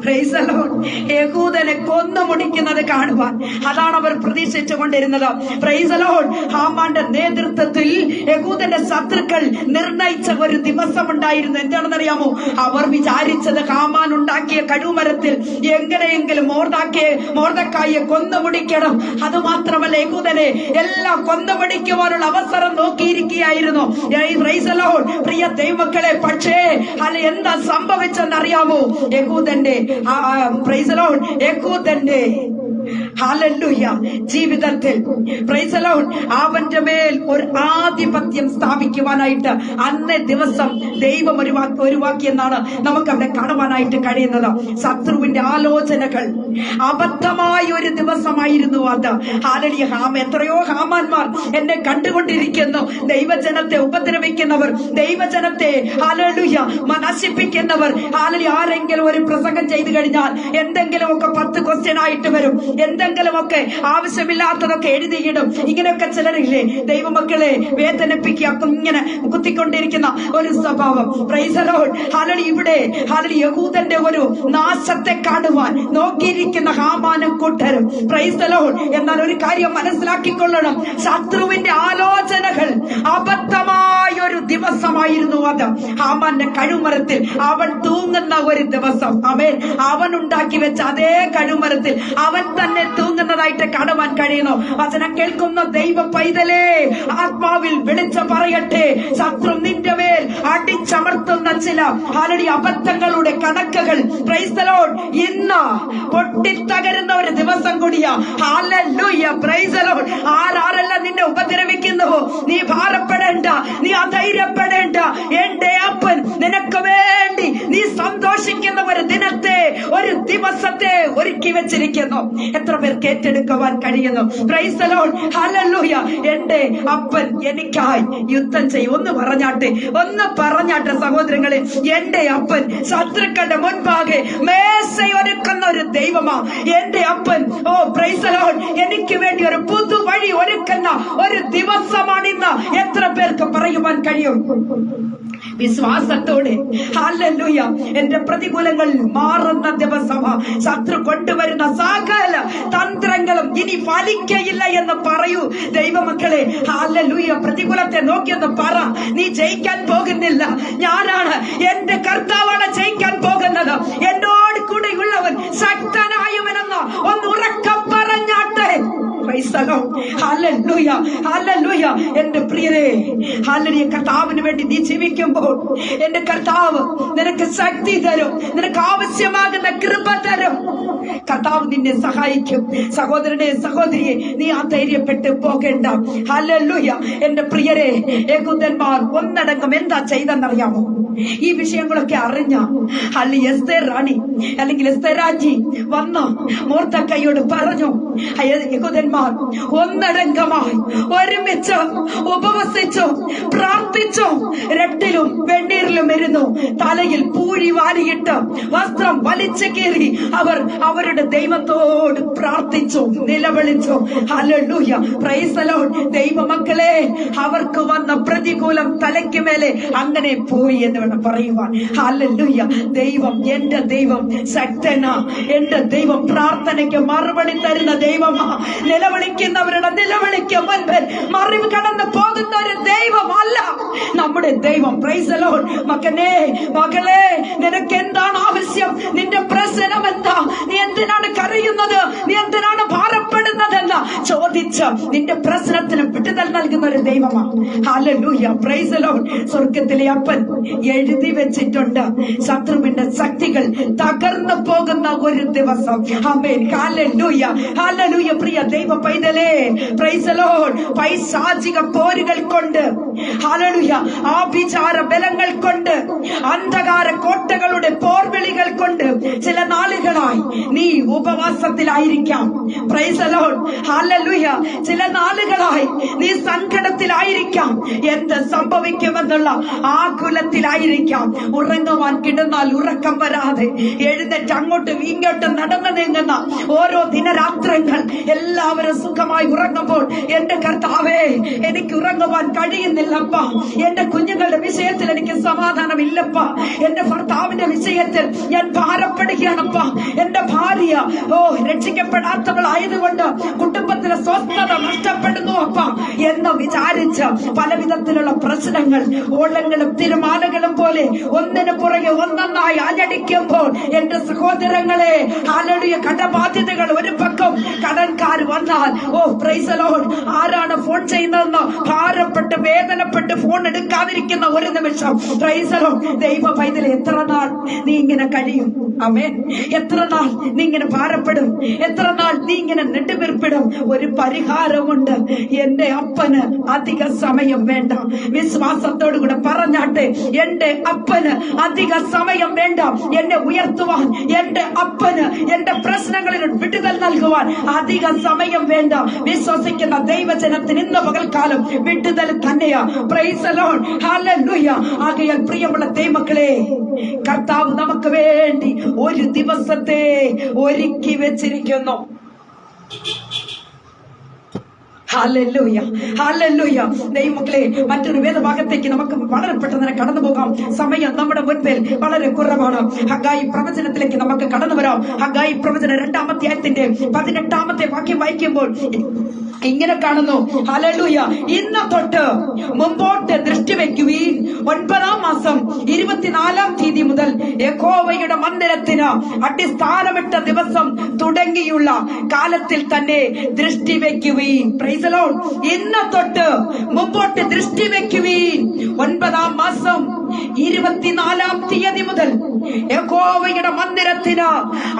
പ്രൈസ് ദി ലോർഡ്, യഹൂദനെ കൊന്നു മുടിക്കുന്നത് കാണുവാൻ. അതാണ് അവർ പ്രതീക്ഷിച്ചു കൊണ്ടിരുന്നത്. Price the Lord. ഹാമാന്റെ നേതൃത്വത്തിൽ യഹൂദന്റെ ശത്രുക്കൾ നിർണയിച്ച ഒരു ദിവസം ഉണ്ടായിരുന്നു. എന്താണെന്നറിയാമോ? അവർ വിചാരിച്ചത് ഹാമാൻ ഉണ്ടാക്കിയ കഴുമരത്തിൽ എങ്ങനെയെങ്കിലും മോർദെഖായിയെ കൊന്നുമുടിക്കണം. അതുമാത്രമല്ല, യഹൂദനെ എല്ലാം കൊന്നുമുടിക്കുവാനുള്ള അവസരം നോക്കിയിരിക്കുകയായിരുന്നു. Praise the Lord. പ്രിയ ദൈവമക്കളെ, പക്ഷേ അത് എന്താ സംഭവിച്ചെന്നറിയാമോ? യഹൂദന്റെ പ്രൈസ് ദി ലോർഡ്, യഹൂദന്റെ ഹല്ലേലൂയ ജീവിതത്തിൽ പ്രൈസ് ദി ലോർഡ് അവന്റെ മേൽ ഒരു ആധിപത്യം സ്ഥാപിക്കുവാനായിട്ട് അന്നേ ദിവസം ദൈവം ഒരുവാക്കിയെന്നാണ് നമുക്ക് അവിടെ കാണുവാനായിട്ട് കഴിയുന്നത്. ശത്രുവിന്റെ ആലോചനകൾ അബദ്ധമായ ഒരു ദിവസമായിരുന്നു അത്. ഹല്ലേലൂയ. എത്രയോ ഹാമാന്മാർ എന്നെ കണ്ടുകൊണ്ടിരിക്കുന്നു. ദൈവജനത്തെ ഉപദ്രവിക്കുന്നവർ, ദൈവജനത്തെ ഹല്ലേലൂയ നശിപ്പിക്കുന്നവർ. ഹല്ലേലൂയ. ആരെങ്കിലും ഒരു പ്രസംഗം ചെയ്തു കഴിഞ്ഞാൽ എന്തെങ്കിലുമൊക്കെ 10 ക്വസ്റ്റ്യൻ ആയിട്ട് വരും. എന്തെങ്കിലുമൊക്കെ ആവശ്യമില്ലാത്തതൊക്കെ എഴുതിയിടും. ഇങ്ങനെയൊക്കെ ചിലരില്ലേ ദൈവമക്കളെ വേദനിപ്പിക്കുക, ഇങ്ങനെ കുത്തിക്കൊണ്ടിരിക്കുന്ന ഒരു സ്വഭാവം. Price the Lord. ഹല്ലേലൂയ. ഇവിടെ ഹല്ലേലൂയ യഹൂദന്റെ ഒരു നാശത്തെ കാണുവാൻ നോക്കിയിരിക്കുന്ന ഹാമാനും കൂട്ടരും. Price the Lord. എന്നാൽ ഒരു കാര്യം മനസ്സിലാക്കിക്കൊള്ളണം, ശത്രുവിന്റെ ആലോചനകൾ അബദ്ധമായ ഒരു ദിവസമായിരുന്നു അത്. ഹാമാന്റെ കഴുമരത്തിൽ അവൻ തൂങ്ങുന്ന ഒരു ദിവസം. അവൻ ഉണ്ടാക്കി വെച്ച അതേ കഴുമരത്തിൽ അവൻ തന്നെ തൂങ്ങുന്നതായിട്ട് കാണുവാൻ കഴിയുന്നു. വചനം കേൾക്കുന്ന ദൈവ പൈതലേ, ആത്മാവിൽ വിളിച്ചു പറയട്ടെ, ശത്രു നിന്റെ മേൽ അടിച്ചമർത്തുന്ന ചില ഹല്ലേലൂയ അബദ്ധങ്ങളുടെ കണക്കുകൾ പ്രൈസ് ദി ലോർഡ് ഇന്ന് പൊട്ടിത്തകരുന്ന ഒരു ദിവസം കൂടിയാ. ഹല്ലേലൂയ. Praise the Lord. ആരെല്ലാം നിന്നെ ഉപദ്രവിക്കുന്നുവോ, നീ ഭാരപ്പെടേണ്ട, നീ അധൈര്യപ്പെടേണ്ട. എന്റെ അപ്പൻ നിനക്ക് വേണ്ടി നീ സന്തോഷിക്കുന്ന ഒരു ദിനത്തെ, ഒരു ദിവസത്തെ ഒരുക്കി വെച്ചിരിക്കുന്നു. എത്ര പേർക്ക് ഏറ്റെടുക്കുവാൻ കഴിയുന്നു? Praise the Lord. ഹല്ലേലൂയ. എന്റെ അപ്പൻ എനിക്കായി യുദ്ധം ചെയ്യും. ഒന്ന് പറഞ്ഞാട്ടെ സഹോദരങ്ങളെ, എന്റെ അപ്പൻ ശത്രുക്കളുടെ മുൻപാകെ മേശയൊരുക്കുന്ന ഒരു ദൈവമാ എന്റെ അപ്പൻ. ഓ പ്രൈസ് ദി ലോർഡ്. എനിക്ക് വേണ്ടി ഒരു പുതുവഴി ഒരുക്കുന്ന ഒരു ദിവസമാണിന്ന്. എത്ര പേർക്ക് പറയുവാൻ കഴിയും? വിശ്വാസത്തോടെ ഹല്ലേലൂയ. എന്റെ പ്രതികൂലങ്ങൾ മാറുന്ന ദിവസമാ. ശത്രു കൊണ്ടുവരുന്ന സകല തന്ത്രങ്ങളും ഇനി ഫലിക്കയില്ല എന്ന് പറയൂ ദൈവമക്കളെ. ഹല്ലേലൂയ. പ്രതികൂലത്തെ നോക്കിയൊന്ന് പറ, നീ ജയിക്കാൻ പോകുന്നില്ല. ഞാനാണ്, എന്റെ കർത്താവാണ് ജയിക്കാൻ പോകുന്നത്. എന്നോട് കൂടെയുള്ളവൻ ശക്തനായവനെന്ന് ഒന്ന് ഉറക്കം പറഞ്ഞാട്ടെ. എന്റെ പ്രിയരെ, ഹല്ലേലൂയ, കർത്താവിന് വേണ്ടി നീ ജീവിക്കുമ്പോൾ എന്റെ കർത്താവ് നിനക്ക് ശക്തി തരും, നിനക്ക് ആവശ്യമാകുന്ന കൃപ തരും. കർത്താവ് നിന്നെ സഹായിക്കും. സഹോദരനെ, സഹോദരിയെ, നീ ധൈര്യപ്പെട്ട് പോകേണ്ട. ഹല്ലേലൂയ. എന്റെ പ്രിയരെ, യഹൂദന്മാർ ഒന്നടങ്കം എന്താ ചെയ്തെന്നറിയാമോ? ഈ വിഷയങ്ങളൊക്കെ അറിഞ്ഞ എസ്തേർ റാണി അല്ലെങ്കിൽ എസ്തേർ രാജി വന്ന് മൊർദെഖായിയോട് പറഞ്ഞു, യഹൂദന്മാർ ഒന്നടങ്കമായി ഒരുമിച്ച് ഉപവസിച്ചു പ്രാർത്ഥിച്ചു, രട്ടിലും വെണ്ണീരിലും ഇരുന്നു, തലയിൽ പൂഴി വാരിയിട്ട് വസ്ത്രം വലിച്ചു കീറി അവർ അവരുടെ ദൈവത്തോട് പ്രാർത്ഥിച്ചു, നിലവിളിച്ചു. Hallelujah, praise the Lord. ദൈവമക്കളെ, അവർക്ക് വന്ന പ്രതികൂലം തലയ്ക്ക് മേലെ അങ്ങനെ പോയി എന്ന് വേണം പറയുവാൻ. ഹല്ലേലൂയ. ദൈവം, എന്റെ ദൈവം ശക്തനാ. എന്റെ ദൈവം പ്രാർത്ഥനയ്ക്ക് മറുപടി തരുന്ന ദൈവമാ. നിലവിളിക്കുന്നവരുടെ നിലവിളിക്ക് മുൻപിൽ മറിവ് കടന്നു പോകുന്ന ഒരു ദൈവമല്ല നമ്മുടെ ദൈവം. Price the Lord. മകളെ, നിനക്ക് എന്താണ് ആവശ്യം? നിന്റെ പ്രശ്നം എന്താ? നീ എന്തിനാണ് കരയുന്നത്? നീ എന്തിനാണ് ഭാരപ്പെടുന്നതെന്ന് ചോദിച്ച് നിന്റെ പ്രശ്നത്തിന് വിടുതൽ നൽകുന്ന ഒരു ദൈവമാണ്. Hallelujah, praise the Lord. സ്വർഗത്തിലെ അപ്പൻ എഴുതി വെച്ചിട്ടുണ്ട്, ശത്രുവിന്റെ ശക്തികൾ തകർന്നു പോകുന്ന ഒരു ദിവസം. ആമേൻ. Hallelujah, hallelujah. പ്രിയ ദൈവ പൈതലേ, പ്രൈസ് ദി ലോർഡ്. പൈശാചിക പോരുകൾ കൊണ്ട്, ഹല്ലേലൂയ, ആഭിചാര ബലങ്ങൾ കൊണ്ട്, അന്ധകാര കോട്ടകളുടെ പോർവിളികൾ കൊണ്ട് ചില നാളുകളായി നീ ഉപവാസത്തിലായിരിക്കാം. Praise the Lord. ഹല്ലേലൂയ. ചില നാളുകളായി നീ സങ്കടത്തിലായിരിക്കാം. എന്ത് സംഭവിക്കുമെന്നുള്ള ആകുലത്തിലായിരിക്കാം. ഉറങ്ങുവാൻ കിടന്നാൽ ഉറക്കം വരാതെ എഴുന്നേറ്റ് അങ്ങോട്ടും ഇങ്ങോട്ടും നടന്നു നീങ്ങുന്ന ഓരോ ദിനരാത്രങ്ങൾ എല്ലാവരും സുഖമായി ഉറങ്ങുമ്പോൾ എന്റെ കർത്താവേ, എനിക്ക് ഉറങ്ങുവാൻ കഴിയുന്നില്ലപ്പ. എന്റെ കുഞ്ഞുങ്ങളുടെ വിഷയത്തിൽ എനിക്ക് സമാധാനം ഇല്ലപ്പ. എന്റെ ഭർത്താവിന്റെ വിഷയത്തിൽ ഞാൻ ഭാരപ്പെടുകയാണപ്പ. എന്റെ ഭാര്യ രക്ഷിക്കപ്പെടാത്തവളായതുകൊണ്ട് കുടുംബത്തിലെ സ്വസ്ഥത നഷ്ടപ്പെടുന്നു അപ്പ എന്ന് വിചാരിച്ച് പലവിധത്തിലുള്ള പ്രശ്നങ്ങൾ, ഓളങ്ങളും തിരുമാലകളും പോലെ ഒന്നിനു പുറകെ ഒന്നൊന്നായി ആഞ്ഞടിക്കുമ്പോൾ എന്റെ സഹോദരങ്ങളെ, ഹല്ലേലൂയ, കടബാധ്യതകൾ ഒരു പക്കം, കടൻകാർ വന്നാൽ പ്രൈസ് ദി ലോർഡ്, ആരാണ് ഫോൺ ചെയ്യുന്നതെന്ന് ഭാരപ്പെട്ട് വേദനപ്പെട്ട് ഫോൺ എടുക്കാതിരിക്കുന്ന ഒരു നിമിഷം. Price the Lord. ദൈവ പൈതലെ, എത്ര നാൾ നീ ഇങ്ങനെ കഴിയും? ആമേൻ. എത്ര നാൾ നീ ഇങ്ങനെ ഭാരപ്പെടും? എത്ര നാൾ നീ ഇങ്ങനെ നെടുവീർപ്പിടും? ഒരു പരിഹാരമുണ്ട്. എന്റെ അപ്പന് അധിക സമയം വേണ്ട. വിശ്വാസത്തോടു കൂടെ പറഞ്ഞാട്ടെ, എന്റെ അപ്പന് അധിക സമയം വേണ്ട. എന്നെ ഉയർത്തുവാൻ എന്റെ അപ്പന് എന്റെ പ്രശ്നങ്ങളിൽ വിടുതൽ നൽകുവാൻ അധിക സമയം വേണ്ട. വിശ്വസിക്കുന്ന ദൈവജനത്തിന് ഇന്ന് പകൽക്കാലം വിടുതൽ തന്നെയാ. Price the Lord. ഹല്ലേലൂയ. ആകയാൽ പ്രിയമുള്ള ദൈവമക്കളെ, കർത്താവ് നമുക്ക് വേണ്ടി ഒരു ദിവസത്തെ ഒരുക്കി വെച്ചിരിക്കുന്നു. Hallelujah, hallelujah. ദൈവമക്കളെ, മറ്റൊരു വേദഭാഗത്തേക്ക് നമുക്ക് വളരെ പെട്ടെന്ന് കടന്നു പോകാം. സമയം നമ്മുടെ മുൻപിൽ വളരെ കുറവാണ്. ഹഗ്ഗായി പ്രവചനത്തിലേക്ക് നമുക്ക് കടന്നു വരാം. ഹഗ്ഗായി പ്രവചനം 2-ാം അധ്യായത്തിന്റെ 18-ാമത്തെ വാക്യം വായിക്കുമ്പോൾ ഇങ്ങനെ കാണുന്നു. ഹല്ലേലൂയ. ഇന്ന് തൊട്ട് മുമ്പോട്ട് ദൃഷ്ടി വെക്കുവീൻ. 9-ാം മാസം 24-ാം തീയതി മുതൽ യഹോവയുടെ മന്ദിരത്തിന് അടിസ്ഥാനമിട്ട ദിവസം തുടങ്ങിയുള്ള കാലത്തിൽ തന്നെ ദൃഷ്ടി വെക്കുവീൻ. Price the Lord. ഇന്ന് തൊട്ട് മുമ്പോട്ട് ദൃഷ്ടി വെക്കുവീൻ. 9-ാം മാസം 24-ാം തീയതി മുതൽ യഹോവയുടെ മന്ദിരത്തിന്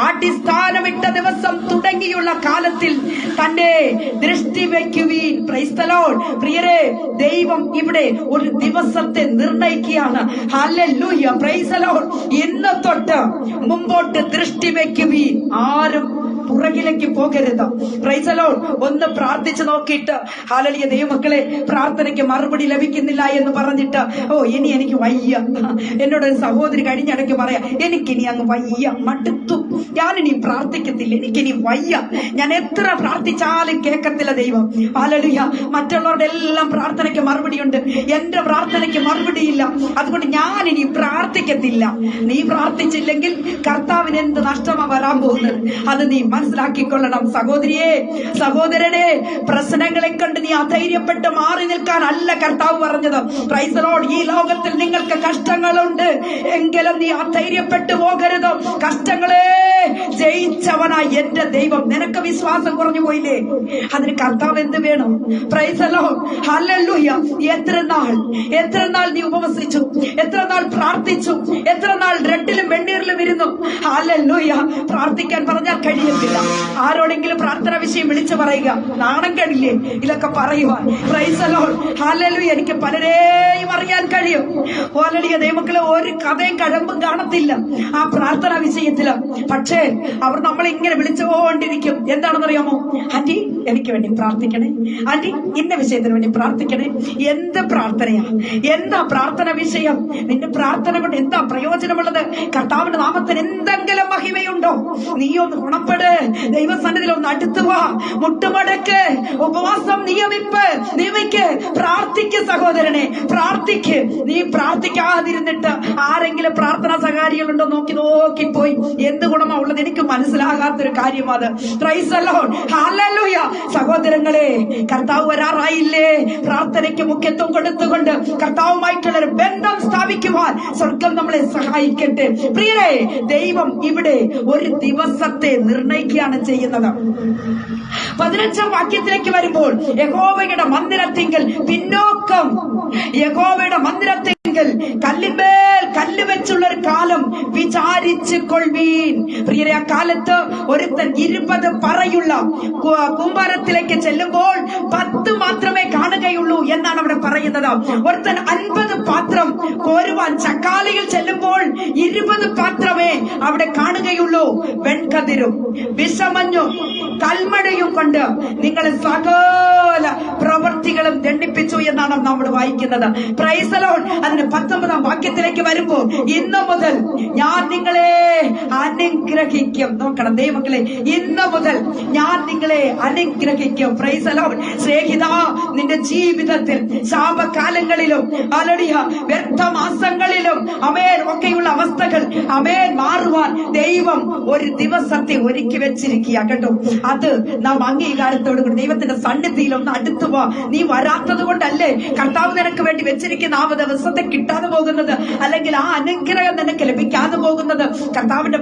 അടിസ്ഥാനമിട്ട ദിവസം തുടങ്ങിയുള്ള കാലത്തിൽ തന്നെ ദൃഷ്ടി വെക്കുവീൻ. Price the Lord. പ്രിയരെ, ദൈവം ഇവിടെ ഒരു ദിവസത്തെ നിർണയിക്കുകയാണ്. ഹല്ലേലൂയ, പ്രൈസ് ദി ലോർഡ്. ഇന്ന് തൊട്ട് മുമ്പോട്ട് ദൃഷ്ടി വെക്കുവീൻ. ആരും പുറകിലേക്ക് പോകരുത്. Praise the Lord. ഒന്ന് പ്രാർത്ഥിച്ചു നോക്കിയിട്ട്, ഹല്ലേലൂയ, ദൈവമക്കളെ, പ്രാർത്ഥനയ്ക്ക് മറുപടി ലഭിക്കുന്നില്ല എന്ന് പറഞ്ഞിട്ട് ഇനി എനിക്ക് വയ്യ. എന്നോട് ഒരു സഹോദരി കഴിഞ്ഞിടയ്ക്ക് പറയാ, എനിക്കിനി അങ്ങ് വയ്യ, മടുത്തു, ഞാനിനി പ്രാർത്ഥിക്കത്തില്ല, എനിക്കിനി വയ്യ, ഞാൻ എത്ര പ്രാർത്ഥിച്ചാലും കേൾക്കത്തില്ല ദൈവം. ഹല്ലേലൂയ. മറ്റുള്ളവരുടെ എല്ലാം പ്രാർത്ഥനയ്ക്ക് മറുപടിയുണ്ട്, എന്റെ പ്രാർത്ഥനയ്ക്ക് മറുപടിയില്ല, അതുകൊണ്ട് ഞാനിനി പ്രാർത്ഥിക്കത്തില്ല. നീ പ്രാർത്ഥിച്ചില്ലെങ്കിൽ കർത്താവിന് എന്ത് നഷ്ടമാ വരാൻ പോകുന്നത്? അത് നീ മനസ്സിലാക്കിക്കൊള്ളണം. സഹോദരിയെ, സഹോദരനെ, പ്രശ്നങ്ങളെ കണ്ട് നീ അധൈര്യപ്പെട്ട് മാറി നിൽക്കാനല്ല കർത്താവ് പറഞ്ഞത്. Price the Lord. ഈ ലോകത്തിൽ നിങ്ങൾക്ക് കഷ്ടങ്ങളുണ്ട്, എങ്കിലും നീ അധൈര്യപ്പെട്ടു പോകരുത്. കഷ്ടങ്ങളെ ജയിച്ചവനായി എന്റെ ദൈവം. നിനക്ക് വിശ്വാസം കുറഞ്ഞു പോയില്ലേ? അതിന് കർത്താവ് എന്ത് വേണം? Price the Lord, hallelujah. എത്ര നാൾ നീ ഉപവസിച്ചു, എത്ര നാൾ പ്രാർത്ഥിച്ചു, എത്ര നാൾ രണ്ടിലും വെണ്ണീറിലും ഇരുന്നു. ഹല്ലേലൂയ. പ്രാർത്ഥിക്കാൻ പറഞ്ഞാൽ കഴിയത്തില്ല. ആരോടെങ്കിലും പ്രാർത്ഥന വിഷയം വിളിച്ചു പറയുക, നാണം കഴിയില്ലേ ഇതൊക്കെ പറയുവാൻ? Price the Lord, hallelujah. എനിക്ക് പലരെയും അറിയാൻ കഴിയും. ഹല്ലേലൂയ. ദൈവമക്കളെ, ഒരു കഥയും കഴമ്പും കാണത്തില്ല ആ പ്രാർത്ഥന വിഷയത്തില്. പക്ഷേ അവർ നമ്മളെ ഇങ്ങനെ വിളിച്ചുകൊണ്ടിരിക്കും. എന്താണെന്നറിയാമോ? ആന്റി എനിക്ക് വേണ്ടി പ്രാർത്ഥിക്കണേ, ആന്റി ഇന്ന വിഷയത്തിന് വേണ്ടി പ്രാർത്ഥിക്കണേ. എന്ത് പ്രാർത്ഥനയാ? എന്താ പ്രാർത്ഥന വിഷയം? നിന്റെ പ്രാർത്ഥന കൊണ്ട് എന്താ പ്രയോജനമുള്ളത്? കർത്താവിന്റെ നാമത്തിന് എന്തെങ്കിലും മഹിമയുണ്ടോ? നീ ഒന്ന് ഗുണപ്പെട്, ദൈവസന്നിധിയിൽ ഒന്ന് അടുത്തുവാ, മുട്ടുമടക്ക്, ഉപവാസം നിയമിക്ക്, പ്രാർത്ഥിക്ക് സഹോദരനെ, പ്രാർത്ഥിക്ക്. നീ പ്രാർത്ഥിക്കാതിരുന്നിട്ട് ആരെങ്കിലും പ്രാർത്ഥനാ സഹാരികളുണ്ടോ നോക്കിപ്പോയി എന്ത് ഗുണമാ ഉള്ളത്? എനിക്ക് മനസ്സിലാകാത്തൊരു കാര്യം അത്. Price the Lord, hallelujah. സഹോദരങ്ങളെ, കർത്താവ് വരാറായില്ലേ? പ്രാർത്ഥനയ്ക്ക് മുഖ്യത്വം കൊടുത്തുകൊണ്ട് കർത്താവുമായിട്ടുള്ള ഒരു ബന്ധം സ്ഥാപിക്കുവാൻ സ്വർഗം നമ്മളെ സഹായിക്കട്ടെ. പ്രിയരെ, ദൈവം ഇവിടെ ഒരു ദിവസത്തെ നിർണയിക്കുകയാണ് ചെയ്യുന്നത്. 15 വാക്യത്തിലേക്ക് വരുമ്പോൾ, യഹോവയുടെ മന്ദിരത്തിങ്കൽ പിന്നോക്കം, യഹോവയുടെ മന്ദിരത്തിങ്കൽ കല്ലിന്മേൽ കല്ല് വെച്ചുള്ള ഒരു കാലം വിചാരിച്ചു കൊള്ളുവീൻ. പ്രിയരെ, ആ കാലത്ത് ഒരുത്തൻ 20 പറയുള്ള കൂമ്പാരത്തിലേക്ക് ചെല്ലുമ്പോൾ 10 മാത്രമേ കാണുകയുള്ളൂ എന്നാണ് അവിടെ പറയുന്നത്. ഒരുത്തൻ 50 പാത്രം കോരുവാൻ ചക്കാലയിൽ ചെല്ലുമ്പോൾ 20 പാത്രമേ അവിടെ കാണുകയുള്ളൂ. വെൺകതിരും വിഷമഞ്ഞും കൽമഴയും കൊണ്ട് നിങ്ങളെ സകല പ്രവൃത്തികളും ദണ്ഡിപ്പിച്ചു എന്നാണ് നമ്മൾ വായിക്കുന്നത്. Price the Lord. അതിന് 19 വാക്യത്തിലേക്ക് വരുമ്പോൾ, ഇന്നു മുതൽ ഞാൻ നിങ്ങളെ അനുഗ്രഹിക്കും. നോക്കണം ദൈവമക്കളെ, ഇന്നു മുതൽ ഞാൻ നിങ്ങളെ അനുഗ്രഹിക്കും. Price the Lord. സ്നേഹിതാ, നിന്റെ ജീവിതത്തിൽ ശാപകാലങ്ങളിലും ഹല്ലേലൂയ വ്യർത്ഥമാസങ്ങളിലും അമേൻ ഒക്കെയുള്ള അവസ്ഥകൾ അമേൻ മാറുവാൻ ദൈവം ഒരു ദിവസത്തെ ഒരുക്കി വെച്ചിരിക്കുക കേട്ടോ. അത് നാം അംഗീകാരത്തോടു കൂടി ദൈവത്തിന്റെ സന്നിധിയിൽ ഒന്ന് അടുത്തു പോ. നീ വരാത്തത് കൊണ്ടല്ലേ കർത്താവ് നിനക്ക് വേണ്ടി വെച്ചിരിക്കുന്ന ആ ദിവസത്തെ കിട്ടാതെ പോകുന്നത്, അല്ലെങ്കിൽ ആ അനുഗ്രഹം നിനക്ക് ലഭിക്കാതെ പോകുന്നത്. കർത്താവിന്റെ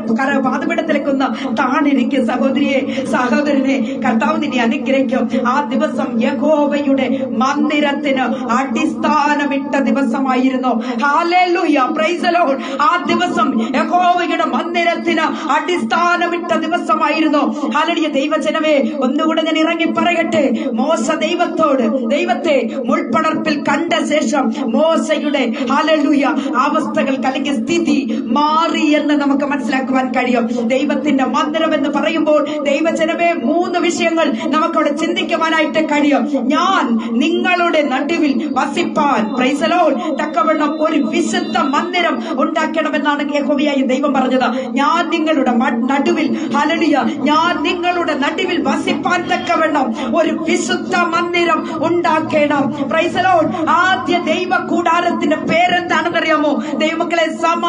പാദപീഠത്തിലേക്ക് ഒന്ന് താണിരിക്കും സഹോദരിയെ, സഹോദരനെ. കർത്താവ് നിന്നെ അനുഗ്രഹിക്കും. ആ ദിവസം യഹോവയുടെ മന്ദിരത്തിന് അടിസ്ഥാനമിട്ട ദിവസമായിരുന്നു. Hallelujah, praise the Lord. ആ ദിവസം യഹോവയുടെ മന്ദിരത്തിന് അടിസ്ഥാനമിട്ട ദിവസമായിരുന്നു. ഹല്ലേലൂയ. ദൈവജനമേ, ഒന്നുകൂടെ ഞാൻ ഇറങ്ങി പറയട്ടെ. മോശ ദൈവത്തെ മുൾപ്പടർപ്പിൽ കണ്ട ശേഷം മോശയുടെ ഹല്ലേലൂയ അവസ്ഥകൾ അല്ലെങ്കിൽ സ്ഥിതി മാറി എന്ന് നമുക്ക് മനസ്സിലാക്കുവാൻ കഴിയും. ദൈവത്തിന്റെ മന്ദിരം എന്ന് പറയുമ്പോൾ ദൈവജനമേ, 3 വിഷയങ്ങൾ നമുക്കവിടെ ചിന്തിക്കുവാനായിട്ട് കഴിയും. ഞാൻ നിങ്ങളുടെ നടുവിൽ വസിപ്പാൻ, പ്രൈസ് ദി ലോർഡ്, തക്കവണ്ണം ഒരു വിശുദ്ധ മന്ദിരം ഉണ്ടാക്കണമെന്നാണ് യഹോവയായ ദൈവം പറഞ്ഞത്. ഞാൻ നിങ്ങളുടെ നടുവിൽ, ഹല്ലേലൂയ, ഞാൻ നിങ്ങളുടെ നടുവിൽ വസിപ്പാൻ തക്കവണ്ണം ഒരു വിശുദ്ധ മന്ദിരം ഉണ്ടാക്കണം. Price the Lord. ആദ്യ ദൈവ കൂടാരത്തിന്റെ പേരെന്താണെന്നറിയാമോ ദൈവമക്കളെ? സമ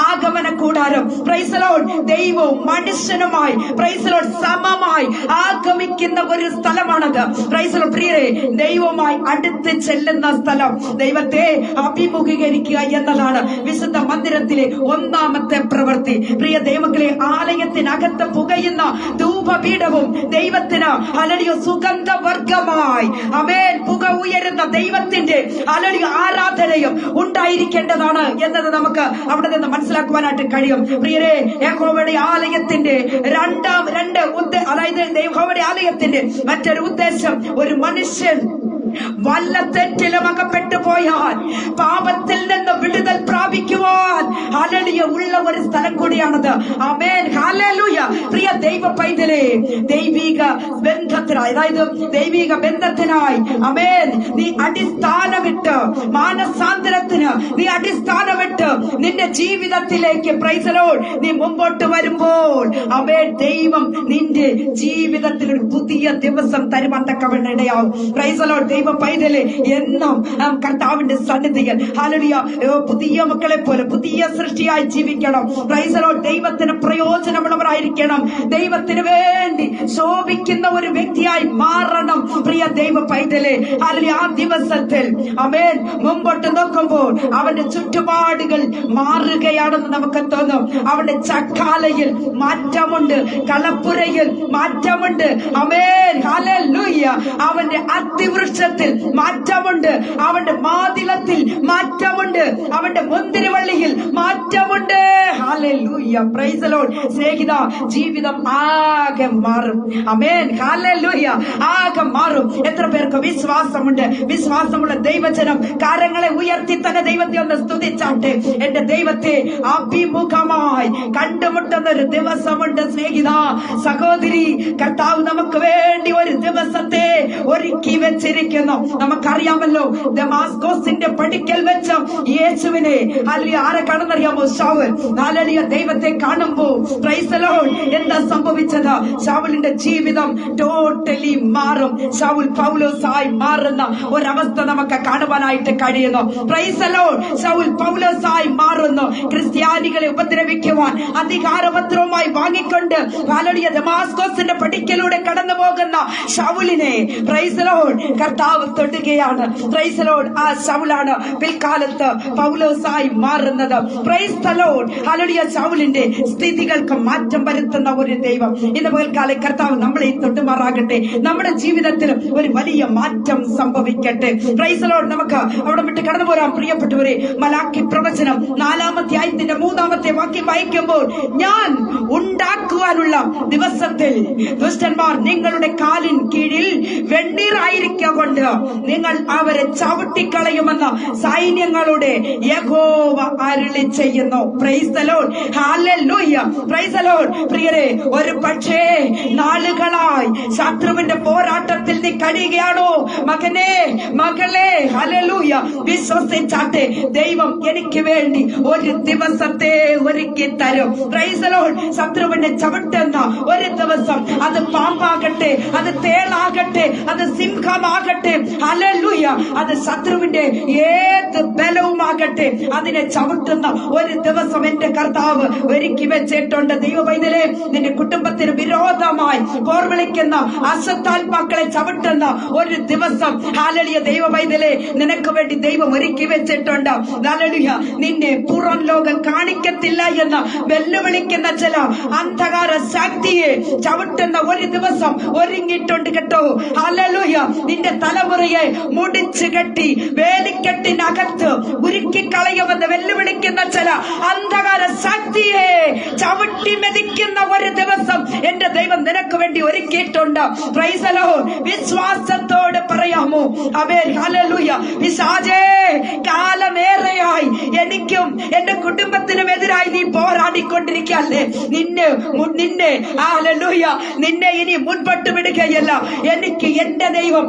ആഗമന കൂടാരം. Price the Lord. ദൈവവും മനുഷ്യനുമായി, പ്രൈസ് ദി ലോർഡ്, സമമായി ആഗമിക്കുന്ന ഒരു സ്ഥലമാണത്. Price the Lord. പ്രിയരെ, ദൈവവുമായി അടുത്ത് ചെല്ലുന്ന സ്ഥലം, ദൈവത്തെ അഭിമുഖീകരിക്കുക എന്നതാണ് വിശുദ്ധ മന്ദിരത്തിലെ ഒന്നാമത്തെ പ്രവൃത്തി. പ്രിയ ദൈവമക്കളെ, ആലയത്തിനകത്ത് പുകയുന്ന ധൂപപീഠവും ദൈവത്തിന് ഹല്ലേലൂയ സുഗന്ധവർഗമായി അമേൻ പുക ഉയരുന്ന ദൈവത്തിന്റെ ഹല്ലേലൂയ ആരാധനയും ഉണ്ടായിരിക്കേണ്ടതാണ് എന്നത് നമുക്ക് അവിടെ നിന്ന് മനസ്സിലാക്കുവാനായിട്ട് കഴിയും. പ്രിയരെ, യഹോവയുടെ ആലയത്തിന്റെ അതായത് യഹോവയുടെ ആലയത്തിന്റെ മറ്റൊരു ഉദ്ദേശം, ഒരു മനുഷ്യൻ വല്ല തെറ്റിലും അകപ്പെട്ടു പോയാൽ പാപത്തിൽ നിന്ന് വിടുതൽ പ്രാപിക്കുവാൻ ഹല്ലേലൂയ ഉള്ള ഒരു സ്ഥലം കൂടിയാണത്. ആമേൻ, ഹല്ലേലൂയ. പ്രിയ ദൈവ പൈതലേ, ദൈവിക ബന്ധത്തിനായി, അതായത് ദൈവിക ബന്ധത്തിനായി ആമേൻ നീ അടിസ്ഥാനമിട്ട്, മാനസാന്തരത്തിന് നീ അടിസ്ഥാനമിട്ട് നിന്റെ ജീവിതത്തിലേക്ക്, പ്രൈസ് ദി ലോർഡ്, നീ മുമ്പോട്ട് വരുമ്പോൾ ആമേൻ ദൈവം നിന്റെ ജീവിതത്തിൽ ഒരു പുതിയ ദിവസം തരുവാൻ തക്കവണ്ണം ഇടയാവും. Price the Lord. ദൈവ പൈതലെ എന്നും കർത്താവിന്റെ സന്നിധിയിൽ ഹല്ലേലൂയ പുതിയ മക്കളെ പോലെ പുതിയ സൃഷ്ടിയായി ജീവിക്കണം. Price the Lord. ദൈവത്തിന് പ്രയോജനമുള്ളവരായിരിക്കണം. ദൈവത്തിന് വേണ്ടി ശോഭിക്കുന്ന ഒരു വ്യക്തിയായി മാറണം പ്രിയ ദൈവ പൈതലെ. ഹല്ലേലൂയ. ആ ദിവസത്തിൽ ആമേൻ മുമ്പോട്ട് നോക്കുമ്പോൾ അവന്റെ ചുറ്റുപാടുകൾ മാറുകയാണെന്ന് നമുക്ക് തോന്നും. അവന്റെ ചക്കാലയിൽ മാറ്റമുണ്ട്, കളപ്പുരയിൽ മാറ്റമുണ്ട്. ആമേൻ ഹല്ലേലൂയ. അവന്റെ അത്തിവൃക്ഷത്തിൽ മാറ്റമുണ്ട്, അവന്റെ മാതിലത്തിൽ മാറ്റമുണ്ട്, അവന്റെ മുന്തിരിവള്ളിയിൽ മാറ്റമുണ്ട്. ഹല്ലേലൂയ. Praise the Lord. സ്നേഹിത, ജീവിതം ആകെ മാറും. ആമേൻ ഹല്ലേലൂയ. ആകെ മാറും. എത്ര പേർക്ക് വിശ്വാസമുണ്ട്? വിശ്വാസമുള്ള ദൈവജനം കാര്യങ്ങളെ ഉയർത്തി തന്നെ ദൈവത്തെ ഒന്ന് സ്തുതിച്ചാട്ടെ. എന്റെ ദൈവത്തെ അഭിമുഖമായി കണ്ടുമുട്ടുന്ന ഒരു ദിവസമുണ്ട് സ്നേഹിത, സഹോദരി. കർത്താവ് നമുക്ക് വേണ്ടി ഒരു ദിവസത്തെ ഒരുക്കി വെച്ചിരിക്കുന്നു. നമുക്കറിയാമല്ലോ, ദമാസ്കോസിന്റെ പടിക്കൽ വെച്ച യേശുവിനെ ഹല്ലേലൂയ ആരെ കാണുന്നറിയാമോ? ശൗൽ. ഹല്ലേലൂയ. ദൈവത്തെ കാണുമ്പോൾ പ്രൈസ് ദി ലോർഡ് എന്താ സംഭവിച്ചത്? ശൗലിന്റെ ജീവിതം ടോട്ടലി മാറും. ശൗൽ പൗലോസായി മാറുന്ന ഒരവസ്ഥ നമുക്ക് കാണുവാനായിട്ട് കഴിയുന്നു. Praise the Lord. ശൗൽ പൗലോസായി മാറുന്നു. ക്രിസ്ത്യാനികളെ ഉപദ്രവിക്കുവാൻ അധികാരപത്രവുമായി വാങ്ങിക്കൊണ്ട് ഹല്ലേലൂയ ദമാസ്കോസിന്റെ പടിക്കലൂടെ കടന്നു പോകുന്ന ശൗലിനെ പ്രൈസ് ദി ലോർഡ് കർത്താവ് തൊടുകയാണ്. Price the Lord. ആ ശൗലാണ് പിൽക്കാലത്ത് പൗലോസായി മാറുന്നത്. Price the Lord. ഹല്ലേലൂയ. ശൗലിന്റെ സ്ഥിതികൾക്ക് മാറ്റം വരുത്തുന്ന ഒരു ദൈവം ഇന്ന് പകൽക്കാലം കർത്താവ് നമ്മളെ തൊട്ടുമാറാകട്ടെ. നമ്മുടെ ജീവിതത്തിൽ ഒരു വലിയ മാറ്റം സംഭവിക്കട്ടെ. Price the Lord. നമുക്ക് അവിടെ വിട്ട് കടന്നു പോരാം പ്രിയപ്പെട്ടവരെ. മലാക്കി പ്രവചനം 4-ാം അധ്യായത്തിന്റെ 3-ാമത്തെ വാക്യം വായിക്കുമ്പോൾ, ഞാൻ ഉണ്ടാക്കുവാനുള്ള ദിവസത്തിൽ ദുഷ്ടന്മാർ നിങ്ങളുടെ കാലിൻ കീഴിൽ വെണ്ണീറായിരിക്കൊണ്ട് നിങ്ങൾ അവരെ ചവിട്ടിക്കളയുമെന്ന് സൈന്യങ്ങളുടെ യഹോവ അരുളി ചെയ്യുന്നു. Price the Lord. ഹല്ലേലൂയ. Praise the Lord. പ്രിയരെ, ഒരു പക്ഷേ നാളുകളായി ശത്രുവിന്റെ പോരാട്ടത്തിൽ നീ കഴിയുകയാണോ? മകനെ, മകളെ, ഹല്ലേലൂയ, വിശ്വസിച്ചാട്ടെ. ദൈവം എനിക്ക് വേണ്ടി ഒരു ദിവസത്തെ ഒരുക്കി തരും. Price the Lord. ശത്രുവിനെ ചവിട്ടുന്ന ഒരു ദിവസം, അത് പാമ്പാകട്ടെ, അത് തേളാകട്ടെ, അത് സിംഹമാകട്ടെ, ഹല്ലേലൂയ, അത് ശത്രുവിന്റെ ഏത് ബലവുമാകട്ടെ, അതിനെ ചവിട്ടുന്ന ഒരു ദിവസം എന്റെ കർത്താവ് ഒരുക്കി വെച്ചിട്ടുണ്ട്. ദൈവപൈതലേ, നിന്റെ കുടുംബത്തിന് വിരോധമായി പോർ വിളിക്കുന്ന അശുദ്ധാത്മാക്കളെ ചവിട്ടുന്ന ഒരു ദിവസം ഹല്ലേലൂയ ദൈവപൈതലേ നിനക്ക് വേണ്ടി ദൈവം ഒരുക്കി വെച്ചിട്ടുണ്ട്. ഹല്ലേലൂയ. നിന്നെ പുറം ലോകം കാണിക്കത്തില്ല എന്ന് വെല്ലുവിളിക്കുന്ന ചില അന്ധകാര ശക്തിയെ ചവിട്ടുന്ന ഒരു ദിവസം ഒരുങ്ങിയിട്ടുണ്ട് കേട്ടോ. ഹല്ലേലൂയ. നിന്റെ തലമുറയെ മുടിച്ചു കെട്ടി വേലിക്കെട്ടിനകത്ത് ഉരുക്കിക്കളയുമെന്ന് വെല്ലുവിളിക്കുന്ന ചില അന്ധകാര ശക്തിയെ ചവിട്ടി മെതിക്കുന്ന ഒരു ദിവസം എന്റെ ദൈവം നിനക്ക് വേണ്ടി ഒരുക്കിയിട്ടുണ്ട്. Price the Lord. വിശ്വാസത്തോടെ പറയാമോ? ആമേൻ. ഹല്ലേലൂയ. പിശാചേ, കാലമേറെയായി എനിക്കും എന്റെ കുടുംബത്തിനും എതിരായി നീ പോരാടിക്കൊണ്ടിരിക്കല്ലേ. നിന്നെ ഹല്ലേലൂയ നിന്നെ ഇനി മുൻപോട്ട് വിടുകയല്ല. എനിക്ക് എന്റെ ദൈവം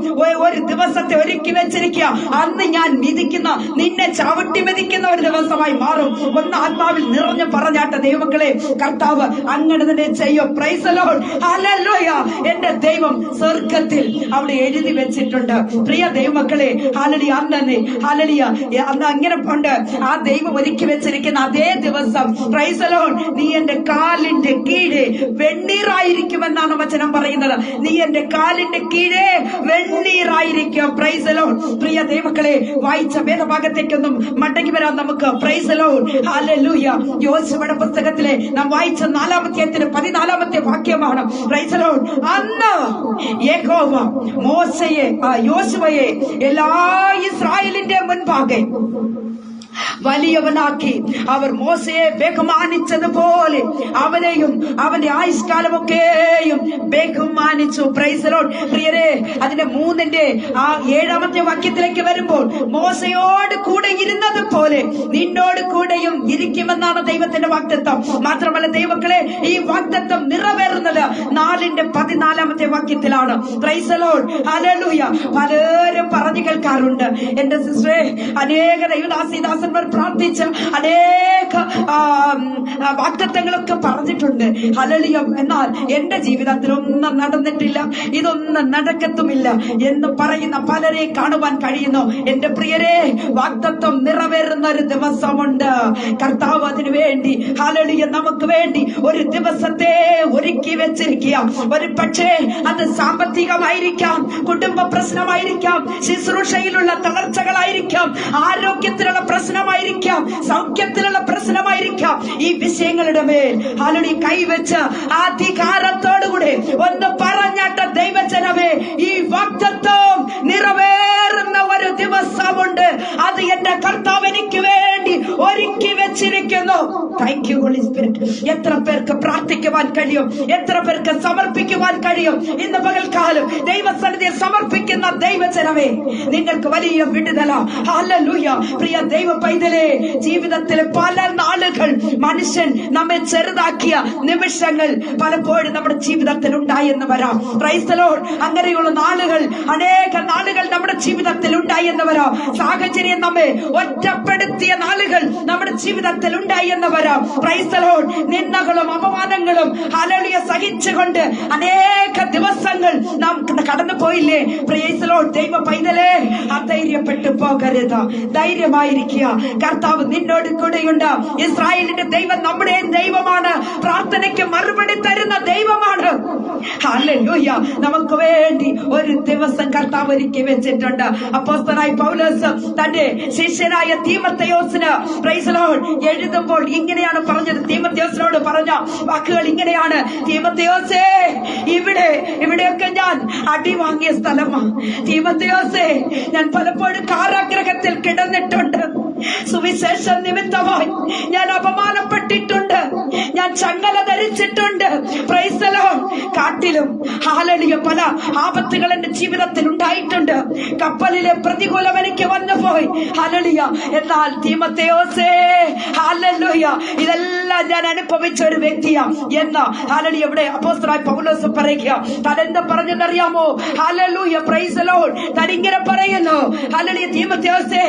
ഒരു ദിവസത്തെ ഒരുക്കി വെച്ചിരിക്കുക. അന്ന് ഞാൻ വിധിക്കുന്ന, നിന്നെ ചവിട്ടി മെതിക്കുന്ന ഒരു ദിവസമായി മാറും. ഒന്ന് ആത്മാവിൽ നിറഞ്ഞു പറഞ്ഞാട്ടെ ദൈവമക്കളെ, കർത്താവ് അങ്ങനെ തന്നെ ചെയ്യും. Price the Lord. ഹല്ലേലൂയ. എന്റെ ദൈവം സ്വർഗത്തിൽ അവിടെ എഴുതി വെച്ചിട്ടുണ്ട്. പ്രിയ ദൈവമക്കളെ, ഹല്ലേലൂയ. ഹല്ലേലൂയ അന്ന് അങ്ങനെ ഉണ്ട്. ആ ദൈവം ഒരുക്കി വെച്ചിരിക്കുന്ന അതേ ദിവസം പ്രൈസ് ദി ലോർഡ് നീ എന്റെ കാലിന്റെ കീഴെ വെണ്ണീറായിരിക്കുമെന്നാണ് വചനം പറയുന്നത്. നീ എന്റെ കാലിന്റെ കീഴെ വെണ്ണീറായിരിക്കും. Praise the Lord. പ്രിയ ദൈവമക്കളെ, വായിച്ച വേദഭാഗത്തേക്കൊന്നും മടങ്ങി വരാൻ നമുക്ക്. Praise the Lord. ഹല്ലേലൂയ. യോശുവയുടെ പുസ്തകത്തിലെ നാം വായിച്ച 4-ാമത്തെ 14-ാമത്തെ വാക്യമാണ്. Praise the Lord. അന്ന് യഹോവ യോശുവയെ എല്ലാ ഇസ്രായേലിന്റെ മുൻപാകെ വലിയവനാക്കി. അവർ മോശയെ ബഹുമാനിച്ചതുപോലെ അവനെയും അവന്റെ ആയുഷ്കാലമൊക്കെയും ബഹുമാനിച്ചു. Praise the Lord. പ്രിയരെ, അതിന്റെ 3-ാമത്തെ വാക്യത്തിലേക്ക് വരുമ്പോൾ, മോശയോട് കൂടെ ഇരുന്നത് പോലെ നിന്നോട് കൂടെയും ഇരിക്കുമെന്നാണ് ദൈവത്തിന്റെ വാഗ്ദത്തം. മാത്രമല്ല ദൈവമക്കളെ, ഈ വാഗ്ദത്തം നിറവേറുന്നത് 4-ാമത്തെ വാക്യത്തിലാണ്. Praise the Lord. ഹല്ലേലൂയ. പലരും പറഞ്ഞു കേൾക്കാറുണ്ട്, എന്റെ സിസ്റ്ററെ, അനേക ദൈവദാസി ദൈവദാസന്മാർ പ്രാർത്ഥിച്ച അനേക വാഗ്ദത്തങ്ങളൊക്കെ പറഞ്ഞിട്ടുണ്ട്. ഹല്ലേലൂയ. എന്നാൽ എന്റെ ജീവിതത്തിൽ ഒന്നും നടന്നിട്ടില്ല, ഇതൊന്നും നടക്കത്തുമില്ല എന്ന് പറയുന്ന പലരെ കാണുവാൻ കഴിയുന്നു. എന്റെ പ്രിയരെ, വാഗ്ദത്തം നിറവേറുന്ന ഒരു ദിവസമുണ്ട്. കർത്താവ് അതിനു വേണ്ടി ഹല്ലേലൂയ നമുക്ക് വേണ്ടി ഒരു ദിവസത്തെ ഒരുക്കി വെച്ചിരിക്കുക. ഒരു പക്ഷേ അത് സാമ്പത്തികമായിരിക്കാം, കുടുംബ പ്രശ്നമായിരിക്കാം, ശുശ്രൂഷയിലുള്ള തളർച്ചകളായിരിക്കാം, ആരോഗ്യത്തിലുള്ള പ്രശ്നമായിരിക്കാം, സൗഖ്യത്തിലുള്ള പ്രശ്നമായിരിക്കാം. ഈ വിഷയങ്ങളുടെ മേൽ ഹല്ലേലൂയ കൈവച്ച് അധികാരത്തോടുകൂടി ഒന്ന് പറഞ്ഞാട്ട ദൈവജനമേ, ഈ വാഗ്ദത്തം നിറവേറുന്ന ഒരു ദിവസമുണ്ട്. അത് എന്റെ കർത്താവ് എനിക്ക് വേണ്ടി ഒരുക്കി വെച്ചിരിക്കുന്നു. Thank you Holy Spirit. എത്ര പേർക്ക് പ്രാർത്ഥിക്കുവാൻ കഴിയും, എത്ര പേർക്ക് സമർപ്പിക്കുവാൻ കഴിയും? ഇന്ന് പകൽക്കാലം ദൈവസന്നിധിയിൽ സമർപ്പിക്കുന്ന ദൈവജനമേ, നിങ്ങൾക്ക് വലിയ വിടുതല. ഹല്ലേലൂയ. പ്രിയ ദൈവ പൈതലേ, ജീവിതത്തിലെ പല നാളുകൾ മനുഷ്യൻ നമ്മെ ചെറുതാക്കിയ നിമിഷങ്ങൾ പലപ്പോഴും നമ്മുടെ ജീവിതത്തിൽ ഉണ്ടായെന്ന് വരാം. Praise the Lord. അങ്ങനെയുള്ള നാളുകൾ, അനേക നാളുകൾ നമ്മുടെ ജീവിതത്തിൽ ഉണ്ടായെന്ന് വരാം. സാഹചര്യം നമ്മെ ഒറ്റപ്പെടുത്തിയ നാളുകൾ നമ്മുടെ ജീവിതത്തിൽ ഉണ്ടായെന്ന് വരാം. Praise the Lord. നിന്ദകളും അപമാനങ്ങളും ഹല്ലേലൂയ സഹിച്ചുകൊണ്ട് അനേക ദിവസങ്ങൾ നാം കടന്നു പോയില്ലേ? Praise the Lord. ദൈവ പൈതലേ, അധൈര്യപ്പെട്ടു പോകരുത്, ധൈര്യമായിരിക്കുക. കർത്താവ് നിന്നോട് കൂടെയുണ്ട്. ഇസ്രായേലിന്റെ ദൈവം നമ്മുടെ ദൈവമാണ്, പ്രാർത്ഥനയ്ക്ക് മറുപടി തരുന്ന ദൈവമാണ്. ഹല്ലേലൂയ. നമുക്ക് വേണ്ടി ഒരു ദിവസം കർത്താവ് ഒരുക്കി വെച്ചിട്ടുണ്ട്. അപ്പോസ്തലനായ പൗലോസ് തന്റെ ശിഷ്യനായ തീമോഥെയോസിന് പ്രൈസ് ദി ലോർഡ് എഴുതുമ്പോൾ ഇങ്ങനെയാണ് പറഞ്ഞത്. തീമോഥെയോസിനോട് പറഞ്ഞ വാക്കുകൾ ഇങ്ങനെയാണ്: തീമോഥെയോസേ, ഇവിടെയൊക്കെ ഞാൻ അടി വാങ്ങിയ സ്ഥലമാണ്. തീമോഥെയോസേ, ഞാൻ പലപ്പോഴും കാരാഗ്രഹത്തിൽ കിടന്നിട്ടുണ്ട്. സുവിശേഷ നിമിത്തമായി ഞാൻ അപമാനപ്പെട്ടിട്ടുണ്ട്, ഞാൻ ചങ്ങല ധരിച്ചിട്ടുണ്ട്. Praise the Lord. കാട്ടിലും ഹല്ലേലൂയ പല ആപത്തുകൾ എന്റെ ജീവിതത്തിൽ ഉണ്ടായിട്ടുണ്ട്. കപ്പലിലെ പ്രതികൂലം എനിക്ക് വന്നുപോയി. ഹല്ലേലൂയ. എന്നാൽ തീമോഥെയോസേ, ഹല്ലേലൂയ, ഇതെല്ലാം ഞാൻ അനുഭവിച്ച ഒരു വ്യക്തിയാ എന്ന് ഹല്ലേലൂയ ഇവിടെ അപ്പോസ്തലനായ പൗലോസ് പറയുക. താൻ എന്താ പറഞ്ഞെന്നറിയാമോ? ഹല്ലേലൂയ. Praise the Lord. താൻ ഇങ്ങനെ പറയുന്നു: ഹല്ലേലൂയ, തീമോഥെയോസേ,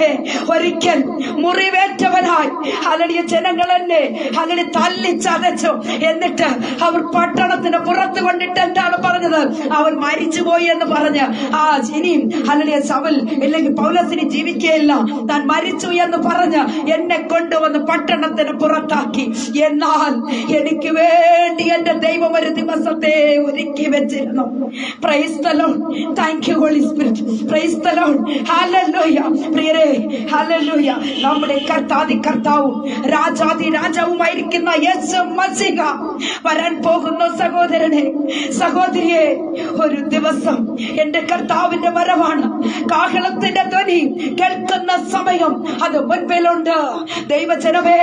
ഒരിക്കൽ മുറിവേറ്റവനായി ഹല്ലേലൂയ ജനങ്ങൾ എന്നെ ഹല്ലേലൂയ തല്ലിച്ചതച്ചു. എന്നിട്ട് അവർ പട്ടണത്തിന് പുറത്തു കൊണ്ടിട്ട് എന്താണ് പറഞ്ഞത്? അവൻ മരിച്ചുപോയി എന്ന് പറഞ്ഞ് ഇനിയും ഹല്ലേലൂയ സൗൽ അല്ലെങ്കിൽ പൗലോസിന് ജീവിക്കുകയില്ല, താൻ മരിച്ചു എന്ന് പറഞ്ഞ് എന്നെ കൊണ്ടുവന്ന് പട്ടണത്തിന് പുറത്താക്കി. എന്നാൽ എനിക്ക് വേണ്ടി എന്റെ ദൈവം ഒരു ദിവസത്തെ ഒരുക്കി വെച്ചിരുന്നു. Praise the Lord. Thank you Holy Spirit. Praise the Lord. ഹല്ലേലൂയ. പ്രിയരേ, ഹല്ലേലൂയ, നമ്മുടെ കർത്താവും രാജാതി രാജാവുമായിരിക്കുന്ന യേശു മശിഹ വരാൻ പോകുന്നു. സഹോദരനെ, സഹോദരിയെ, ഒരു ദിവസം എന്റെ കർത്താവിന്റെ വരവാണ്. കാഹളത്തിന്റെ ധ്വനി കേൾക്കുന്ന സമയം അത് മുൻപിലുണ്ട്. ദൈവജനമേ,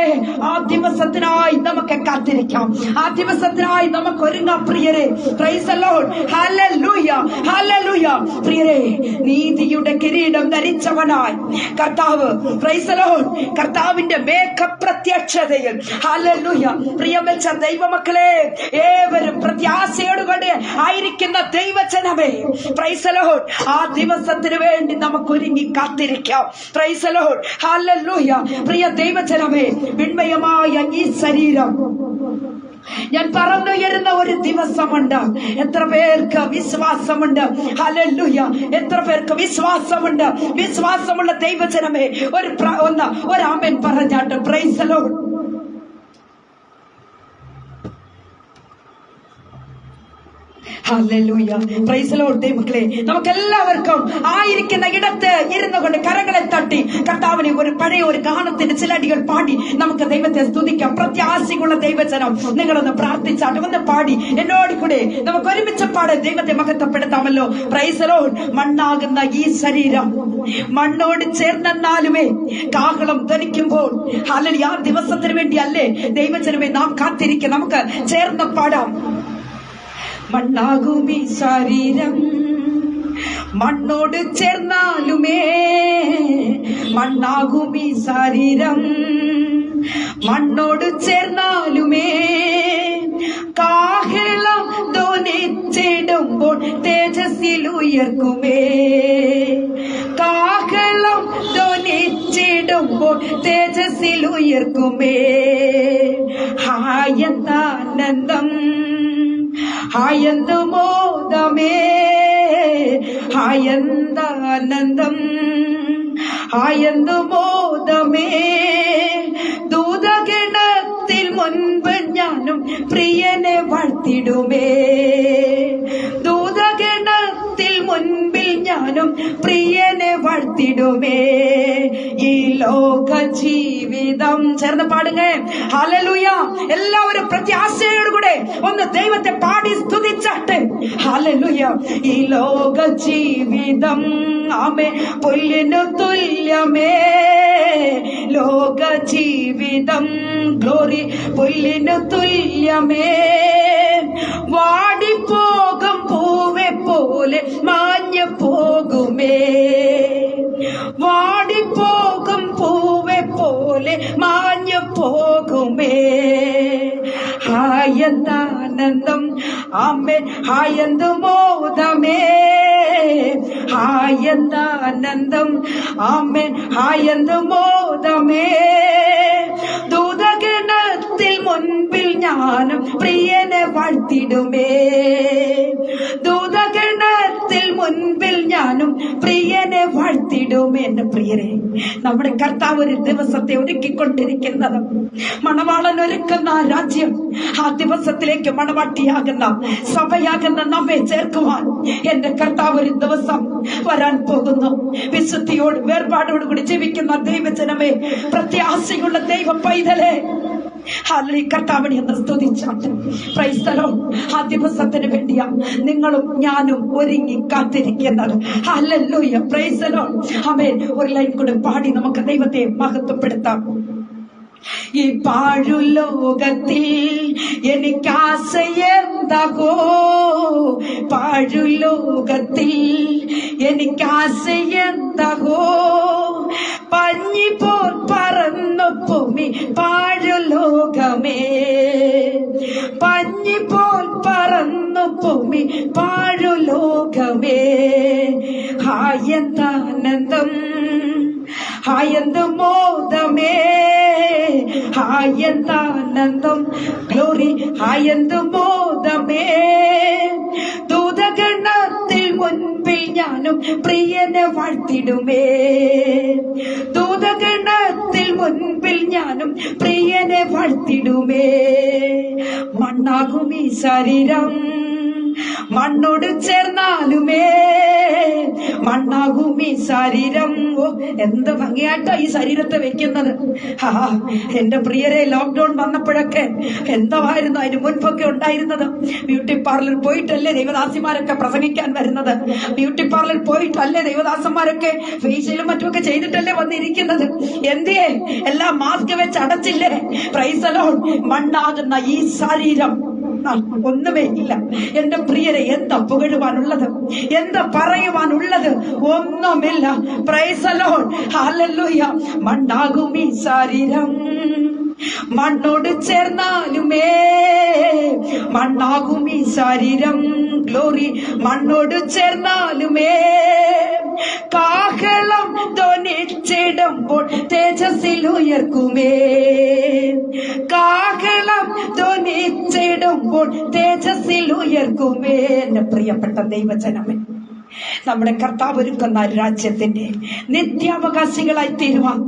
ആ ദിവസത്തിനായി നമുക്ക് കാത്തിരിക്കാം, ആ ദിവസത്തിനായി നമുക്ക് ഒരുങ്ങാം. പ്രിയരെ, price the Lord. Hallelujah, hallelujah. പ്രിയരെ, നീതിയുടെ കിരീടം ധരിച്ചവനായി കർത്താവ്, പ്രൈസ് ദി ലോർഡ്, കർത്താവിന്റെ മേഘപ്രത്യക്ഷതയിൽ ഹല്ലേലൂയ. പ്രിയമെച്ച ദൈവമക്കളെ, ഏവരും പ്രത്യാശയോടുകൂടി ആയിരിക്കുന്ന ദൈവജനമേ, പ്രൈസ് ദി ലോർഡ്, ആ ദിവസത്തിന് വേണ്ടി നമുക്ക് ഒരുങ്ങി കാത്തിരിക്കാം. Price the Lord. ഹല്ലേലൂയ. പ്രിയ ദൈവജനമേ, വിണ്മയമായ ഈ ശരീരം ഞാൻ പറന്നുയരുന്ന ഒരു ദിവസമുണ്ട്. എത്ര പേർക്ക് വിശ്വാസമുണ്ട്? ഹല്ലേലൂയ. എത്ര പേർക്ക് വിശ്വാസമുണ്ട്? വിശ്വാസമുള്ള ദൈവജനമേ, ഒരു ആമേൻ പറഞ്ഞാട്ട്. Praise the Lord. ഹല്ലേലൂയ. Praise the Lord. ദൈവമക്കളെ, നമുക്കെല്ലാവർക്കും ആയിരിക്കുന്ന ഇടത്ത് ഇരുന്നു കൊണ്ട് കരങ്ങളെ തട്ടി കർത്താവിനെ ഒരു പഴയ ഒരു ഗാനത്തിന്റെ ചില അടികൾ പാടി നമുക്ക് ദൈവത്തെ സ്തുതിക്കാം. പ്രത്യാശയുള്ള ദൈവജനം, നിങ്ങളൊന്ന് പ്രാർത്ഥിച്ചാട്ട് ഒന്ന് പാടി എന്നോട് കൂടെ നമുക്ക് ഒരുമിച്ച് പാടി ദൈവത്തെ മഹത്വപ്പെടുത്താമല്ലോ. Praise the Lord. മണ്ണാകുന്ന ഈ ശരീരം മണ്ണോട് ചേർന്നെന്നാലുമേ കാഹളം ധരിക്കുമ്പോൾ ഹല്ലേലൂയ, ആ ദിവസത്തിന് വേണ്ടിയല്ലേ ദൈവജനമേ നാം കാത്തിരിക്കുക. നമുക്ക് ചേർന്ന് പാടാം. മണ്ണാകും ഈ ശരീരം മണ്ണോട് ചേർന്നാലുമേ, മണ്ണാകും ഈ ശരീരം മണ്ണോട് ചേർന്നാലുമേ, കാഹളം ധ്വനിച്ചിടുമ്പോൾ തേജസ്സിൽ ഉയർക്കുമേ, കാഹളം ധ്വനിച്ചിടുമ്പോൾ ഉയർത്തുമ്പോൾ തേജസ്സിൽ ഉയർക്കുമേ. ഹായന്താനന്ദം, ഹായന്ത് മോദമേ, ഹായന്താനന്ദം, ഹായന്ത് മോദമേ. ദൂതഗണത്തിൽ മുൻപ് ഞാനും പ്രിയനെ വാഴ്ത്തിടുമേ. ദൂതഗണത്തിൽ മുൻപിൽ ഞാനും പ്രിയനെ വാഴ്ത്തിടുമേ. ഈ ലോക ജീവിതം ചേർന്ന് പാടുക. ഹല്ലേലൂയ. എല്ലാവരും പ്രത്യാശയോടുകൂടെ ഒന്ന് ദൈവത്തെ പാടി സ്തുതിച്ചാട്ടെ. ഹല്ലേലൂയ. ഈ ലോക ജീവിതം ആമേ പുല്ലിനു തുല്യമേ. ലോക ജീവിതം ഗ്ലോറി പുല്ലിനു തുല്യമേ. വാടിപ്പോകും പൂവെ പോലെ മാഞ്ഞു പോകുമേ. വാടിപ്പോകും പൂവെ പോലെ മാഞ്ഞു പോകുമേ. ഹായന്താനന്ദം ആമേൻ, ഹായന്ത് മോദമേ, ഹായന്താനന്ദം ആമേൻ, ഹായന്ത് മോദമേ. ദൂതഗണത്തിൽ മുൻപിൽ ഞാനും പ്രിയനെ വാഴ്ത്തിടുമേ. ദൂതഗണത്തിൽ മുൻപിൽ ഞാനും പ്രിയനെ വാഴ്ത്തിടുമേ. എന്റെ പ്രിയരെ, നമ്മുടെ കർത്താവ് ഒരു ദിവസത്തെ ഒരുക്കിക്കൊണ്ടിരിക്കുന്നത്, മണവാളൻ ഒരുക്കുന്ന രാജ്യം, ആ ദിവസത്തിലേക്ക് മണവാട്ടിയാകുന്ന സഭയാകുന്ന നമ്മെ ചേർക്കുവാൻ എന്റെ കർത്താവ് ഒരു ദിവസം വരാൻ പോകുന്നു. വിശുദ്ധിയോട് വേർപാടോടുകൂടി ജീവിക്കുന്ന ദൈവജനമേ, പ്രത്യാശയുള്ള ദൈവ പൈതലേ, കർത്താവിനെ ഒന്ന് സ്തുതിച്ചാട്ടെ. Price the Lord. ആ ദിവസത്തിന് വേണ്ടിയാ നിങ്ങളും ഞാനും ഒരുങ്ങി കാത്തിരിക്കുന്നത്. ഹല്ലേലൂയ. Praise the Lord. ആമേൻ. ഒരു ലൈൻ കൂടെ പാടി നമുക്ക് ദൈവത്തെ മഹത്വപ്പെടുത്താം. ഈ പാഴുലോകത്തിൽ എനിക്കാശയെന്താകോ, പാഴുലോകത്തിൽ എനിക്കാശയെന്താകോ. പഞ്ഞി പോൽ പറന്നു ഭൂമി പാഴുലോകമേ, പഞ്ഞി പോൽ പറന്നു ഭൂമി പാഴുലോകമേ. ഹായന്താനന്ദം, ഹായന്ത് മോദമേ, ഹായന്താനന്ദം ഗ്ലോറി, ഹായന്ത് മോദമേ. ദൂതഗണത്തിൽ മുൻപിൽ ഞാനും പ്രിയനെ വാഴ്ത്തിടുമേ. ദൂതഗണത്തിൽ മുൻപിൽ ഞാനും പ്രിയനെ വാഴ്ത്തിടുമേ. മണ്ണാകും ഈ ശരീരം, മണ്ണോട് ചേർന്നാലുമേ മണ്ണാകും ഈ ശരീരം. ഓ, എന്ത് ഭംഗിയായിട്ടാ ഈ ശരീരത്തെ വെക്കുന്നത്. എന്റെ പ്രിയരെ, ലോക്ക്ഡൌൺ വന്നപ്പോഴൊക്കെ എന്തായിരുന്നു അതിന് മുൻപൊക്കെ ഉണ്ടായിരുന്നത്? ബ്യൂട്ടി പാർലർ പോയിട്ടല്ലേ ദൈവദാസിമാരൊക്കെ പ്രസംഗിക്കാൻ വരുന്നത്? ബ്യൂട്ടി പാർലർ പോയിട്ടല്ലേ ദൈവദാസന്മാരൊക്കെ ഫേഷ്യലും മറ്റുമൊക്കെ ചെയ്തിട്ടല്ലേ വന്നിരിക്കുന്നത്? എന്തിയേ എല്ലാം മാസ്ക് വെച്ച് അടച്ചില്ലേ? Praise the Lord. മണ്ണാകുന്ന ഈ ശരീരം ഒന്നുമേ ഇല്ല. എന്റെ പ്രിയരെ, എന്താ പുകഴുവാനുള്ളത്? എന്താ പറയുവാനുള്ളത്? ഒന്നുമില്ല. Price the Lord. ഹല്ലേലൂയ. മണ്ണാകും ഈ ശരീരം, മണ്ണോട് ചേർന്നാലുമേ മണ്ണാകും ഈ ശരീരം. ഗ്ലോറി. മണ്ണോട് ചേർന്നാലുമേ കാഹളം ധ്വനിച്ചിടുമ്പോൾ തേജസ്സിൽ ഉയർക്കുമേ. കാഹളം ധ്വനിച്ചിടുമ്പോൾ തേജസ്സിൽ ഉയർക്കുമേ. എന്റെ പ്രിയപ്പെട്ട ദൈവജനമേ, നമ്മുടെ കർത്താവ് ഒരുക്കുന്ന രാജ്യത്തിന്റെ നിത്യാവകാശികളായി തീരുവാൻ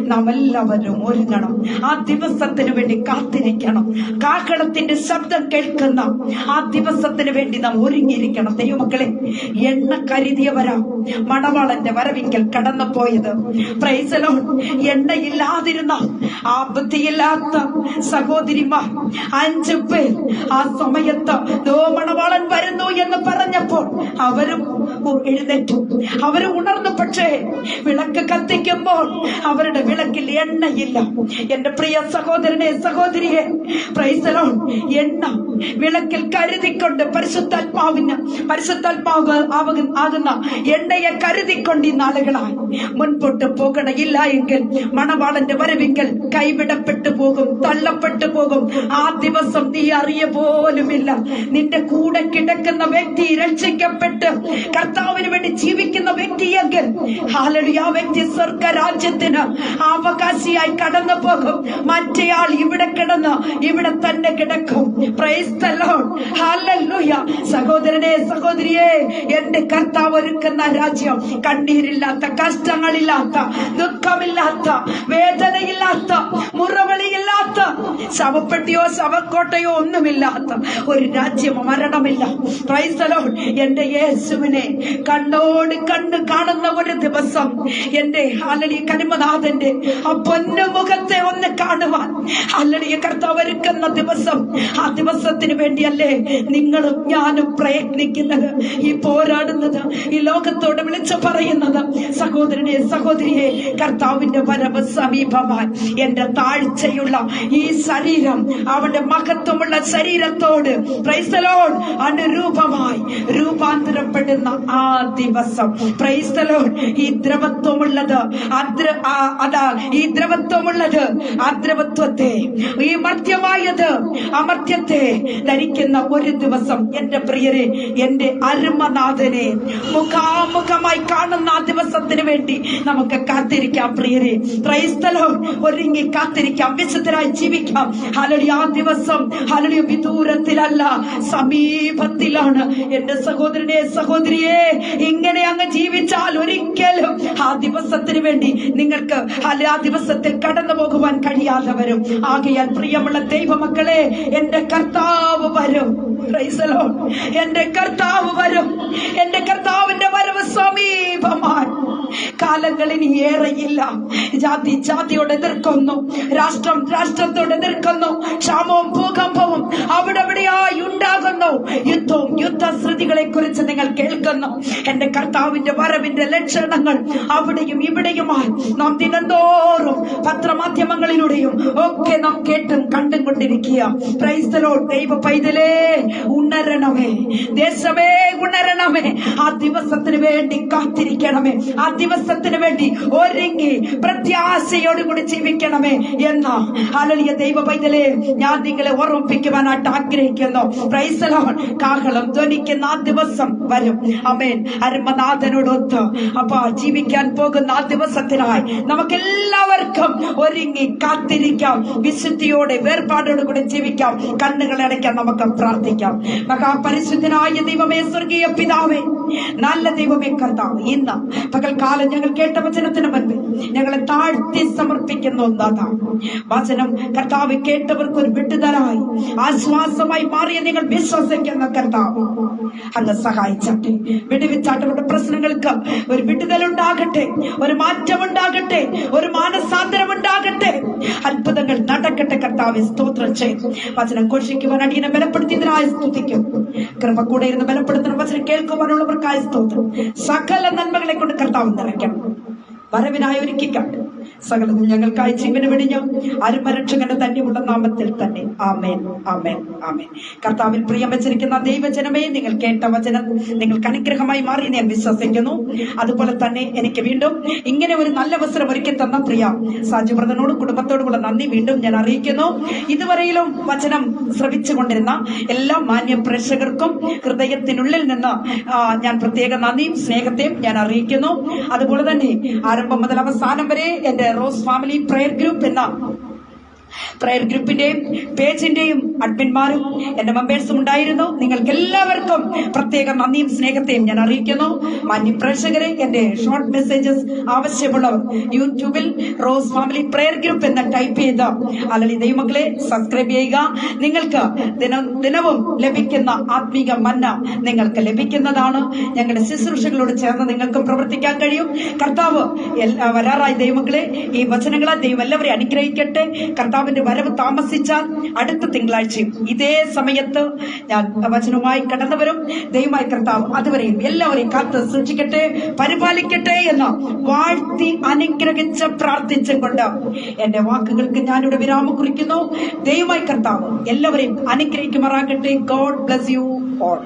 നാം എല്ലാവരും ഒരുങ്ങണം. ആ ദിവസത്തിന് വേണ്ടി കാത്തിരിക്കണം. കാഹളത്തിന്റെ ശബ്ദം കേൾക്കുന്ന ആ ദിവസത്തിന് വേണ്ടി നാം ഒരുങ്ങിയിരിക്കണം. ദൈവമക്കളെ, എണ്ണ കരുതിയവരാ മണവാളന്റെ വരവിങ്കൽ കടന്നു പോയത്. Price the Lord. എണ്ണയില്ലാതിരുന്ന ആ ബുദ്ധിയില്ലാത്ത സഹോദരിമാർ 5 പേർ ആ സമയത്ത് മണവാളൻ വരുന്നു എന്ന് പറഞ്ഞപ്പോൾ അവരും എഴുന്നേറ്റു, അവര് ഉണർന്നു. പക്ഷേ വിളക്ക് കത്തിക്കുമ്പോൾ അവരുടെ വിളക്കിൽ എണ്ണയില്ല. എന്റെ പ്രിയ സഹോദരനെ, സഹോദരിയെ, പ്രൈസ് ദി ലോർഡ്. എണ്ണ വിളക്കിൽ കരുതിക്കൊണ്ട് പരിശുദ്ധാത്മാവ് ആകുന്ന എണ്ണയെ കരുതിക്കൊണ്ട് ഈ നാളുകളായി മുൻപോട്ട് പോകണമില്ല എങ്കിൽ മണവാളന്റെ വരവിങ്കൽ കൈവിടപ്പെട്ടു പോകും, തള്ളപ്പെട്ടു പോകും. ആ ദിവസം നീ അറിയ പോലുമില്ല. നിന്റെ കൂടെ കിടക്കുന്ന വ്യക്തി രക്ഷിക്കപ്പെട്ട് കർത്താവിന് വേണ്ടി ജീവിക്കുന്ന വ്യക്തിയെങ്കിൽ ഹല്ലേലൂയ, ആ വ്യക്തി സ്വർഗരാജ്യത്തിന് അവകാശിയായി കടന്നു പോകും. മറ്റേയാൾ ഇവിടെ കിടന്ന് ഇവിടെ തന്നെ കിടക്കും. Price the Lord. ഹല്ലേലൂയ. സഹോദരനെ, സഹോദരിയെ, എന്റെ കർത്താവ് ഒരുക്കുന്ന രാജ്യം കണ്ണീരില്ലാത്ത, കഷ്ടങ്ങളില്ലാത്ത, ദുഃഖമില്ലാത്ത, വേദനയില്ലാത്ത, മുറവിളിയില്ലാത്ത, ശവപ്പെട്ടിയോ ശവക്കോട്ടയോ ഒന്നുമില്ലാത്ത ഒരു രാജ്യം, മരണമില്ല. Praise the Lord. എന്റെ യേശുവിനെ കണ്ണോട് കണ്ണ് കാണുന്ന ഒരു ദിവസം എന്റെ ഹല്ലേലൂയ കനിമനാഥന്റെ ആ പൊന്നുമുഖത്തെ ഒന്ന് കാണുവാൻ ഹല്ലേലൂയ കർത്താവ് ഒരുക്കുന്ന ദിവസം, ആ ദിവസത്തിന് വേണ്ടിയല്ലേ നിങ്ങളും ഞാനും പ്രയത്നിക്കുന്നത്, ഈ പോരാടുന്നത്, ഈ ലോകത്തോട് വിളിച്ചു പറയുന്നത്. സഹോദരനെ, സഹോദരിയെ, കർത്താവിന്റെ വരവ് സമീപമായി എന്റെ താഴ്ചയുള്ള ഈ ശരീരം അവന്റെ മഹത്വമുള്ള ശരീരത്തോട് പ്രൈസ് ദി ലോർഡ് അനുരൂപമായി രൂപാന്തരപ്പെടുന്ന ആ ദിവസം. Praise the Lord. ഈ ദ്രവത്വമുള്ളത് ഈ ദ്രവത്വമുള്ളത് അദ്രവത്വത്തെ, ഈ മർത്യമായത് അമർത്യത്തെ ധരിക്കുന്ന ഒരു ദിവസം എന്റെ പ്രിയരെ, എന്റെ അരുമനാഥനെ മുഖാമുഖമായി കാണുന്ന ആ ദിവസത്തിന് വേണ്ടി നമുക്ക് കാത്തിരിക്കാം പ്രിയരെ. Price the Lord. ഒരുങ്ങി കാത്തിരിക്കാം, വിശുദ്ധരായി ജീവിക്കാം. ഹല്ലേലൂയ. ആ ദിവസം ഹല്ലേലൂയ വിദൂരത്തിലല്ല, സമീപത്തിലാണ്. എന്റെ സഹോദരനെ, സഹോദരിയെ, ഇങ്ങനെ അങ്ങ് ജീവിച്ചാൽ ഒരിക്കലും ആ ദിവസത്തിന് വേണ്ടി നിങ്ങൾക്ക് ആ ദിവസത്തിൽ കടന്നു പോകുവാൻ കഴിയാതെ വരും. ആകയാൽ പ്രിയമുള്ള ദൈവമക്കളെ, എന്റെ കർത്താവ് വരും. Price the Lord. എന്റെ കർത്താവ് വരും. എന്റെ കർത്താവിന്റെ വരവ് സമീപമായി. കാലങ്ങൾ ഇനി ഏറെയില്ല. ജാതി ജാതിയോട് എതിർക്കുന്നു, രാഷ്ട്രം രാഷ്ട്രത്തോട് എതിർക്കുന്നു, ക്ഷാമവും ഭൂകമ്പവും അവിടെവിടെയായി ഉണ്ടാകുന്നു. യുദ്ധവും യുദ്ധശ്രുതികളെ കുറിച്ച് നിങ്ങൾ കേൾക്കുന്നു. എന്റെ കർത്താവിന്റെ വരവിന്റെ ലക്ഷണങ്ങൾ അവിടെയും ഇവിടെയുമായി നാം ദിനംതോറും പത്രമാധ്യമങ്ങളിലൂടെയും ഒക്കെ നാം കേട്ടും കണ്ടും കൊണ്ടിരിക്കുക. Price the Lord. ദൈവ പൈതലേ, ഉണരണമേ. ദേശമേ, ഉണരണമേ. ആ ദിവസത്തിന് വേണ്ടി കാത്തിരിക്കണമേ. ആ ദിവസത്തിന് വേണ്ടി ഒരുങ്ങി പ്രത്യാശയോടുകൂടി ജീവിക്കണമേ എന്ന ഹല്ലേലൂയ ദൈവ പൈതലേ, ഞാൻ നിങ്ങളെ ഓർമ്മിപ്പിക്കുവാനായിട്ട് ആഗ്രഹിക്കുന്നു. Price the Lord. കാഹളം ധ്വനിക്കുന്ന ആ ദിവസം വരും. ആമേൻ. അരുമനാഥനോടൊത്ത് അപ്പാ ജീവിക്കാൻ പോകുന്ന ആ ദിവസത്തിനായി നമുക്കെല്ലാവർക്കും ഒരുങ്ങി കാത്തിരിക്കാം. വിശുദ്ധിയോടെ, വേർപാടോടുകൂടി ജീവിക്കാം. കണ്ണുകളെ അടയ്ക്കാൻ നമുക്ക് പ്രാർത്ഥിക്കാം. മഹാപരിശുദ്ധനായ ദൈവമേ, സ്വർഗീയ പിതാവേ, നല്ല ദൈവമേ കർത്താവ്, ഇന്ന് പകൽക്കാലം ഞങ്ങൾ കേട്ട വചനത്തിന് മുൻപിൽ ഞങ്ങളെ താഴ്ത്തി സമർപ്പിക്കുന്നു. വചനം കർത്താവ് കേട്ടവർക്ക് ഒരു വിടുതലായി, ആശ്വാസമായി മാറിയ നിങ്ങൾ വിശ്വസിക്കുന്ന കർത്താവ് അങ്ങ് സഹായിച്ചാട്ടെ. വിടുവിച്ചാട്ടവരുടെ പ്രശ്നങ്ങൾക്ക് ഒരു വിടുതലുണ്ടാകട്ടെ, ഒരു മാറ്റമുണ്ടാകട്ടെ, ഒരു മാനസാന്തരം ഉണ്ടാകട്ടെ, അത്ഭുതങ്ങൾ നടക്കട്ടെ. കർത്താവെ, സ്തോത്രം ചെയ്തു. വചനം ഘോഷിക്കുവാൻ അടിയനെ ബലപ്പെടുത്തിയതിനായി സ്തുതിക്കും. കൃപ കൂടെ ഇരുന്ന് ബലപ്പെടുത്തുന്ന വചനം കേൾക്കുവാനുള്ളവർക്കായി സ്തോത്രം. സകല നന്മകളെ കൊണ്ട് കർത്താവ് നിറയ്ക്കണം. വരവിനായി ഒരുക്കിക്കാട്ട്. സകലതും ഞങ്ങൾക്കായി ജീവന് വെടിഞ്ഞു അരുമരക്ഷകന്റെ തന്നെയുള്ള നാമത്തിൽ തന്നെ. ആമേൻ, ആമേൻ, ആമേൻ. കർത്താവിൽ പ്രിയം വെച്ചിരിക്കുന്ന ദൈവജനമേ, നിങ്ങൾ കേട്ട വചനം നിങ്ങൾക്ക് അനുഗ്രഹമായി മാറി ഞാൻ വിശ്വസിക്കുന്നു. അതുപോലെ തന്നെ എനിക്ക് വീണ്ടും ഇങ്ങനെ ഒരു നല്ല അവസരം ഒരുക്കി തന്ന പ്രിയ സാജു ബ്രദറിനോടും കുടുംബത്തോടുമുള്ള നന്ദി വീണ്ടും ഞാൻ അറിയിക്കുന്നു. ഇതുവരെയിലും വചനം ശ്രവിച്ചുകൊണ്ടിരുന്ന എല്ലാ മാന്യ പ്രേക്ഷകർക്കും ഹൃദയത്തിനുള്ളിൽ നിന്ന് ഞാൻ പ്രത്യേക നന്ദിയും സ്നേഹത്തെയും ഞാൻ അറിയിക്കുന്നു. അതുപോലെ തന്നെ ആരംഭം മുതൽ അവസാനം വരെ എന്റെ റോസ് ഫാമിലി പ്രയർ ഗ്രൂപ്പ് എന്ന പ്രയർ ഗ്രൂപ്പിന്റെയും പേജിന്റെയും അഡ്മിന്മാരും എന്റെ മെമ്പേഴ്സും ഉണ്ടായിരുന്നു. നിങ്ങൾക്ക് എല്ലാവർക്കും പ്രത്യേക നന്ദിയും സ്നേഹത്തെയും ഞാൻ അറിയിക്കുന്നു. മാന്യ പ്രേക്ഷകരെ, എന്റെ ഷോർട്ട് മെസ്സേജസ് ആവശ്യമുള്ളവർ യൂട്യൂബിൽ റോസ് ഫാമിലി പ്രയർ ഗ്രൂപ്പ് എന്ന് ടൈപ്പ് ചെയ്ത് അല്ലെങ്കിൽ ദൈവമക്കളെ സബ്സ്ക്രൈബ് ചെയ്യുക. നിങ്ങൾക്ക് ദിനവും ലഭിക്കുന്ന ആത്മീക മന്ന നിങ്ങൾക്ക് ലഭിക്കുന്നതാണ്. ഞങ്ങളുടെ ശുശ്രൂഷകളോട് ചേർന്ന് നിങ്ങൾക്കും പ്രവർത്തിക്കാൻ കഴിയും. കർത്താവ് വരാറായി ദൈവമക്കളെ, ഈ വചനങ്ങളെ ദൈവം എല്ലാവരെയും അനുഗ്രഹിക്കട്ടെ. കർത്താവിന്റെ വരവ് താമസിച്ചാൽ അടുത്ത തിങ്കളാഴ്ചയും ഇതേ സമയത്ത് ഞാൻ വചനവുമായി കടന്നു വരും. ദൈവമായ കർത്താവ് അതുവരെയും എല്ലാവരെയും കാത്ത് സൂക്ഷിക്കട്ടെ, പരിപാലിക്കട്ടെ എന്ന് വാഴ്ത്തി അനുഗ്രഹിച്ച് പ്രാർത്ഥിച്ചുകൊണ്ട് എന്റെ വാക്കുകൾക്ക് ഞാനിവിടെ വിരാമം കുറിക്കുന്നു. ദൈവമായ കർത്താവ് എല്ലാവരെയും അനുഗ്രഹിക്കുമാറാകട്ടെ. God bless you all.